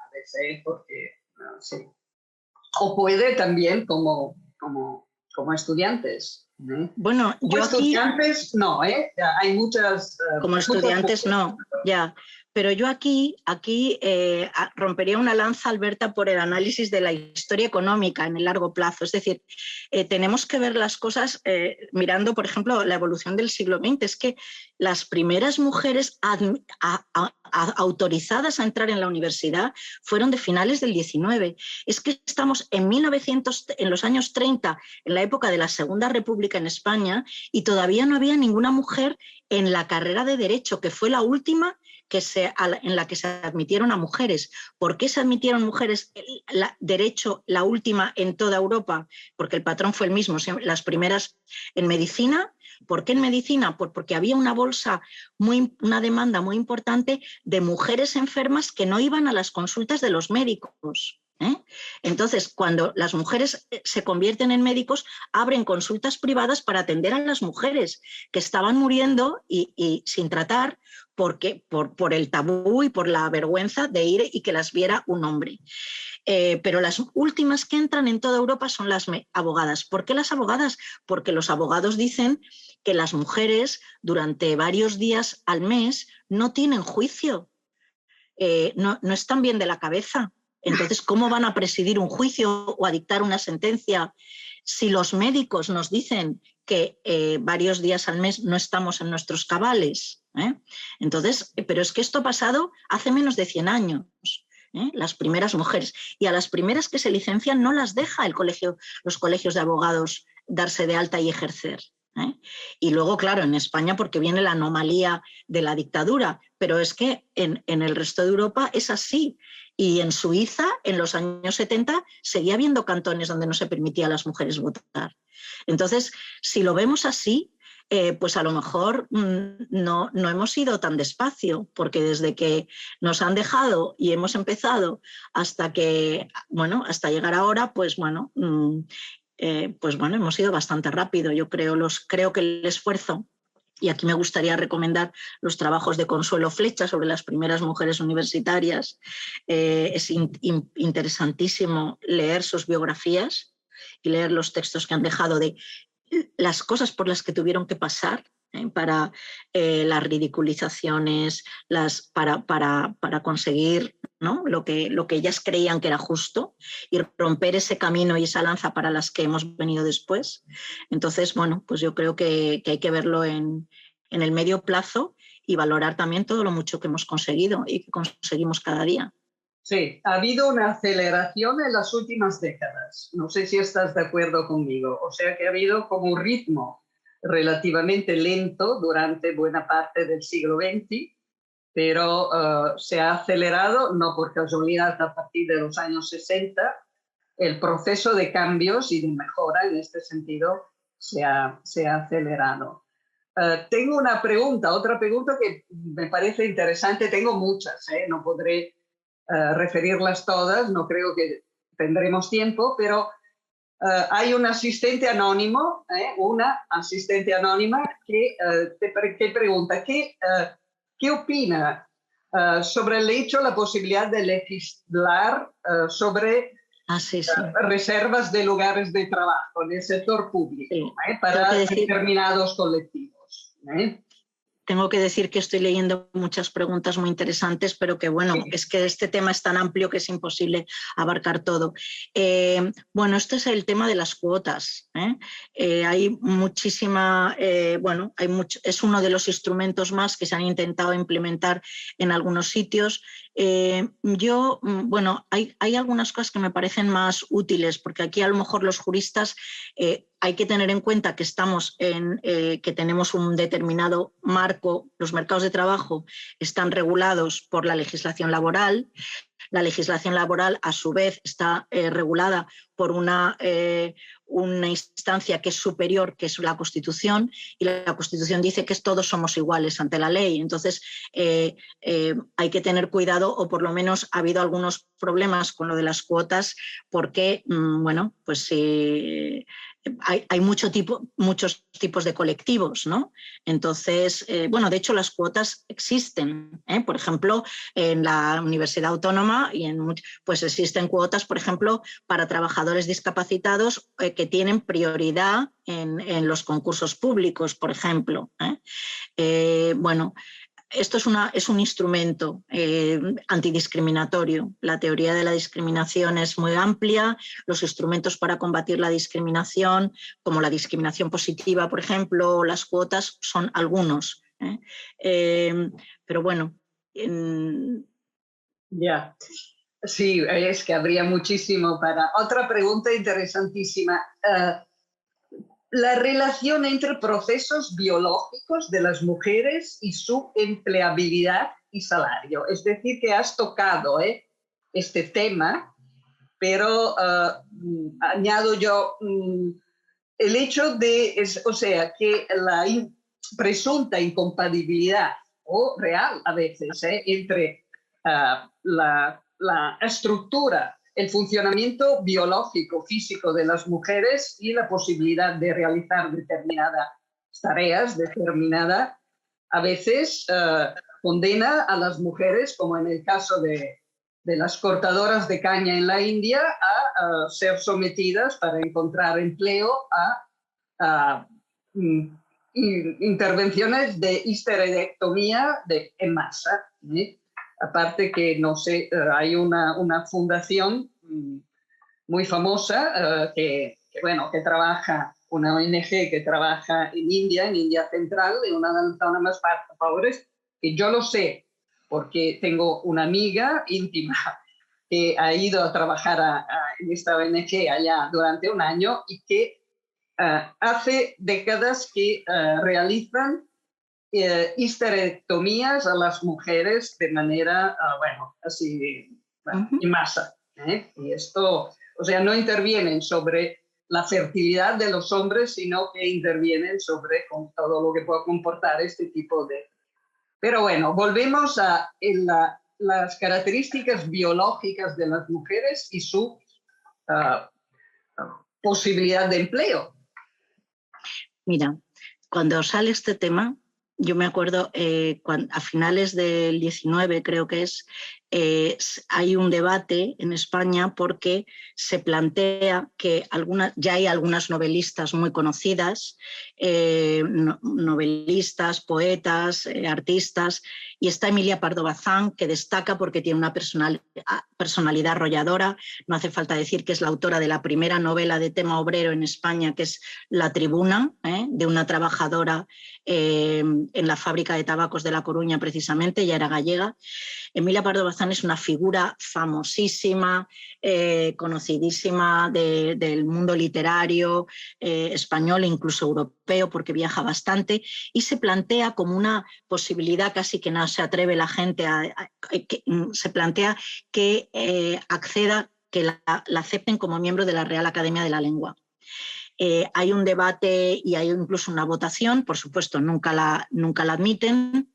porque sí. O puede también como estudiantes. Bueno, como yo estudiantes aquí, no, hay muchas... como estudiantes no, ya. Pero yo aquí rompería una lanza, Alberta, por el análisis de la historia económica en el largo plazo. Es decir, tenemos que ver las cosas mirando, por ejemplo, la evolución del siglo XX. Es que las primeras mujeres autorizadas a entrar en la universidad fueron de finales del XIX. Es que estamos en los años 30, en la época de la Segunda República en España, y todavía no había ninguna mujer en la carrera de Derecho, que fue la última en la que se admitieron a mujeres. ¿Por qué se admitieron mujeres Derecho, la última en toda Europa? Porque el patrón fue el mismo, las primeras en medicina. ¿Por qué en medicina? Porque había una demanda muy importante de mujeres enfermas que no iban a las consultas de los médicos. Entonces, cuando las mujeres se convierten en médicos, abren consultas privadas para atender a las mujeres que estaban muriendo y sin tratar, por el tabú y por la vergüenza de ir y que las viera un hombre. Pero las últimas que entran en toda Europa son las abogadas. ¿Por qué las abogadas? Porque los abogados dicen que las mujeres durante varios días al mes no tienen juicio, no están bien de la cabeza. Entonces, ¿cómo van a presidir un juicio o a dictar una sentencia si los médicos nos dicen que varios días al mes no estamos en nuestros cabales? Entonces, pero es que esto ha pasado hace menos de 100 años. Las primeras mujeres. Y a las primeras que se licencian no las deja los colegios de abogados darse de alta y ejercer. Y luego, claro, en España, porque viene la anomalía de la dictadura, pero es que en el resto de Europa es así. Y en Suiza, en los años 70, seguía habiendo cantones donde no se permitía a las mujeres votar. Entonces, si lo vemos así, pues a lo mejor no hemos ido tan despacio, porque desde que nos han dejado y hemos empezado hasta llegar ahora, pues bueno, hemos ido bastante rápido. Yo creo que el esfuerzo, y aquí me gustaría recomendar los trabajos de Consuelo Flecha sobre las primeras mujeres universitarias. Es interesantísimo leer sus biografías y leer los textos que han dejado de las cosas por las que tuvieron que pasar para las ridiculizaciones, para conseguir, ¿no?, lo que ellas creían que era justo y romper ese camino y esa lanza para las que hemos venido después. Entonces, bueno, pues yo creo que hay que verlo en el medio plazo y valorar también todo lo mucho que hemos conseguido y que conseguimos cada día. Sí, ha habido una aceleración en las últimas décadas. No sé si estás de acuerdo conmigo. O sea que ha habido como un ritmo relativamente lento durante buena parte del siglo XX, pero se ha acelerado, no por casualidad, a partir de los años 60, el proceso de cambios y de mejora en este sentido se ha acelerado. Tengo una pregunta, otra pregunta que me parece interesante. Tengo muchas, no podré referirlas todas, no creo que tendremos tiempo, pero hay un asistente anónimo, una asistente anónima que pregunta ¿qué opina sobre el hecho, la posibilidad de legislar sobre reservas de lugares de trabajo en el sector público para determinados colectivos? Tengo que decir que estoy leyendo muchas preguntas muy interesantes, pero que bueno, es que este tema es tan amplio que es imposible abarcar todo. Bueno, este es el tema de las cuotas. Hay muchísima, es uno de los instrumentos más que se han intentado implementar en algunos sitios. Hay algunas cosas que me parecen más útiles, porque aquí a lo mejor los juristas hay que tener en cuenta que que tenemos un determinado marco. Los mercados de trabajo están regulados por la legislación laboral. La legislación laboral, a su vez, está regulada por una instancia que es superior, que es la Constitución, y la Constitución dice que todos somos iguales ante la ley. Entonces, hay que tener cuidado, o por lo menos ha habido algunos problemas con lo de las cuotas, porque, hay muchos tipos de colectivos, ¿no? Entonces, de hecho las cuotas existen. Por ejemplo, en la Universidad Autónoma pues existen cuotas, por ejemplo, para trabajadores discapacitados que tienen prioridad en los concursos públicos, por ejemplo. Esto es un instrumento antidiscriminatorio. La teoría de la discriminación es muy amplia. Los instrumentos para combatir la discriminación, como la discriminación positiva, por ejemplo, o las cuotas, son algunos. Pero bueno. Ya. Sí, es que habría muchísimo para... Otra pregunta interesantísima. La relación entre procesos biológicos de las mujeres y su empleabilidad y salario. Es decir, que has tocado este tema, pero añado yo el hecho de, que la presunta incompatibilidad, o real a veces, entre la estructura, el funcionamiento biológico, físico de las mujeres y la posibilidad de realizar determinadas tareas, a veces condena a las mujeres, como en el caso de las cortadoras de caña en la India, a ser sometidas para encontrar empleo a intervenciones de histerectomía en masa. Aparte que, no sé, hay una fundación muy famosa que trabaja, una ONG que trabaja en India Central, en una de las zonas más pobres, que yo lo sé porque tengo una amiga íntima que ha ido a trabajar en esta ONG allá durante un año y que hace décadas que realizan histerectomías a las mujeres de manera, así, en masa. Y esto, o sea, no intervienen sobre la fertilidad de los hombres, sino que intervienen sobre todo lo que puede comportar este tipo de... Pero bueno, volvemos a las características biológicas de las mujeres y su posibilidad de empleo. Mira, cuando sale este tema, yo me acuerdo a finales del 19, creo que hay un debate en España porque se plantea que ya hay algunas novelistas muy conocidas, novelistas, poetas, artistas, y está Emilia Pardo Bazán, que destaca porque tiene una personalidad arrolladora. No hace falta decir que es la autora de la primera novela de tema obrero en España, que es La Tribuna, de una trabajadora en la fábrica de tabacos de La Coruña, precisamente, ella era gallega. Emilia Pardo Bazán es una figura famosísima, conocidísima del mundo literario español e incluso europeo, porque viaja bastante, y se plantea como una posibilidad, casi que no se atreve la gente se plantea que acceda, que la acepten como miembro de la Real Academia de la Lengua. Hay un debate y hay incluso una votación, por supuesto nunca la admiten,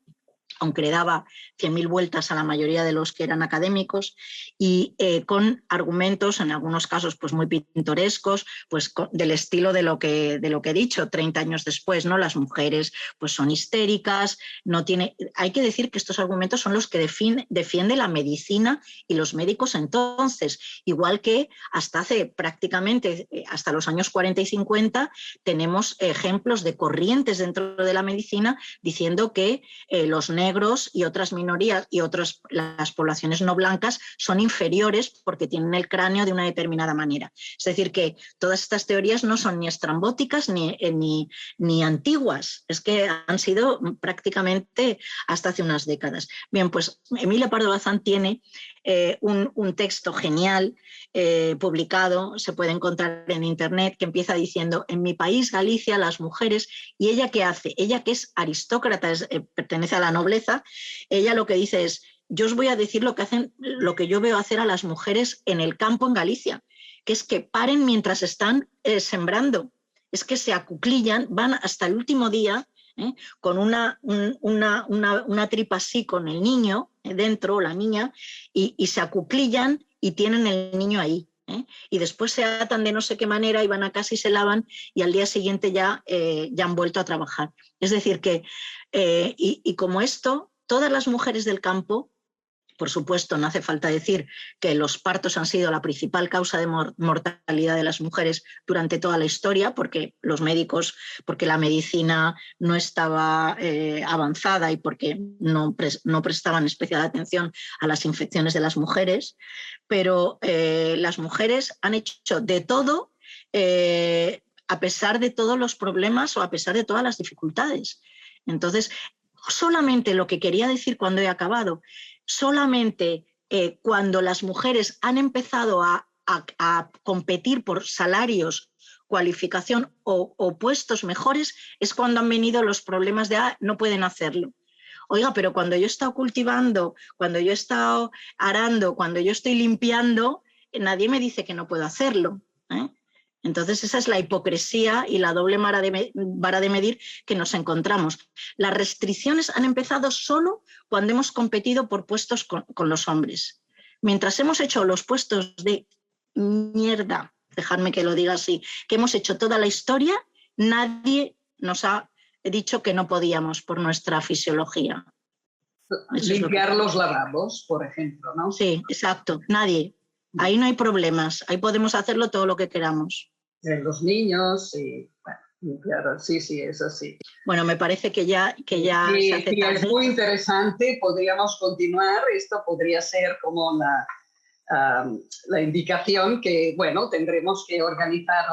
aunque le daba 100.000 vueltas a la mayoría de los que eran académicos, y con argumentos, en algunos casos pues muy pintorescos, pues del estilo de lo que he dicho 30 años después, ¿no? Las mujeres pues son histéricas, hay que decir que estos argumentos son los que defiende la medicina y los médicos entonces, igual que hasta hace prácticamente, hasta los años 40 y 50, tenemos ejemplos de corrientes dentro de la medicina diciendo que los negros y otras minorías y las poblaciones no blancas son inferiores porque tienen el cráneo de una determinada manera. Es decir, que todas estas teorías no son ni estrambóticas ni antiguas, es que han sido prácticamente hasta hace unas décadas. Bien, pues Emilia Pardo Bazán tiene un texto genial publicado, se puede encontrar en internet, que empieza diciendo: en mi país, Galicia, las mujeres, y ella ¿qué hace? Ella, que es aristócrata, pertenece a la nobleza, ella lo que dice es: yo os voy a decir lo que yo veo hacer a las mujeres en el campo en Galicia, que es que paren mientras están sembrando, es que se acuclillan, van hasta el último día con una tripa así con el niño dentro, la niña, y se acuclillan y tienen el niño ahí. Y después se atan de no sé qué manera y van a casa y se lavan, y al día siguiente ya han vuelto a trabajar. Es decir que, y como esto, todas las mujeres del campo, por supuesto, no hace falta decir que los partos han sido la principal causa de mortalidad de las mujeres durante toda la historia, porque los médicos, porque la medicina no estaba avanzada y porque no prestaban especial atención a las infecciones de las mujeres, pero las mujeres han hecho de todo a pesar de todos los problemas o a pesar de todas las dificultades. Entonces, solamente lo que quería decir cuando he acabado, solamente cuando las mujeres han empezado a competir por salarios, cualificación o puestos mejores, es cuando han venido los problemas de no pueden hacerlo. Oiga, pero cuando yo he estado cultivando, cuando yo he estado arando, cuando yo estoy limpiando, nadie me dice que no puedo hacerlo. Entonces esa es la hipocresía y la doble vara de medir que nos encontramos. Las restricciones han empezado solo cuando hemos competido por puestos con los hombres. Mientras hemos hecho los puestos de mierda, dejadme que lo diga así, que hemos hecho toda la historia, nadie nos ha dicho que no podíamos por nuestra fisiología. limpiar los lavabos, por ejemplo, ¿no? Sí, exacto, nadie. Ahí no hay problemas, ahí podemos hacerlo todo lo que queramos. Los niños, y bueno, limpiar, sí, es así. Bueno, me parece que ya se hace tarde. Es muy interesante, podríamos continuar, esto podría ser como la indicación que, bueno, tendremos que organizar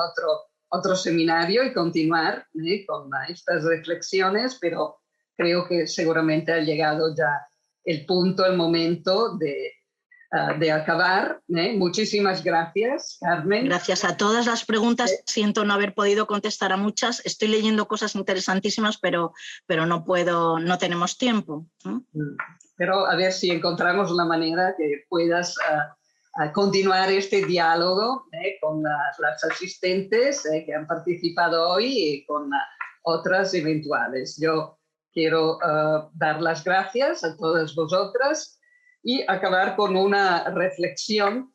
otro seminario y continuar con estas reflexiones, pero creo que seguramente ha llegado ya el punto, el momento de acabar. Muchísimas gracias, Carmen. Gracias a todas las preguntas. Siento no haber podido contestar a muchas. Estoy leyendo cosas interesantísimas, pero no tenemos tiempo. Pero a ver si encontramos la manera que puedas continuar este diálogo con las asistentes que han participado hoy y con otras eventuales. Yo quiero dar las gracias a todas vosotras y acabar con una reflexión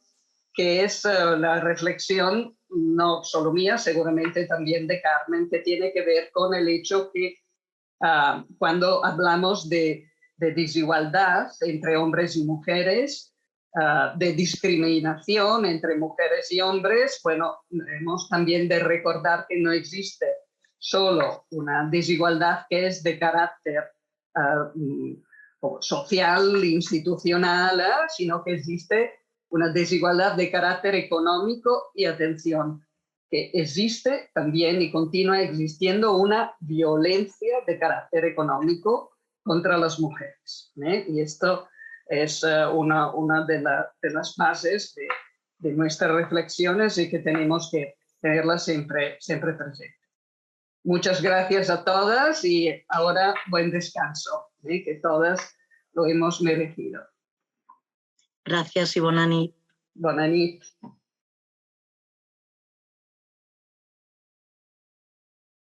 que es la reflexión no solo mía, seguramente también de Carmen, que tiene que ver con el hecho que cuando hablamos de desigualdad entre hombres y mujeres, de discriminación entre mujeres y hombres, bueno, hemos también de recordar que no existe solo una desigualdad que es de carácter social, institucional, sino que existe una desigualdad de carácter económico y, atención, que existe también y continúa existiendo una violencia de carácter económico contra las mujeres. Y esto es una de las bases de nuestras reflexiones y que tenemos que tenerlas siempre presente. Muchas gracias a todas y ahora buen descanso, que todas lo hemos merecido. Gracias y bona nit. Bona nit.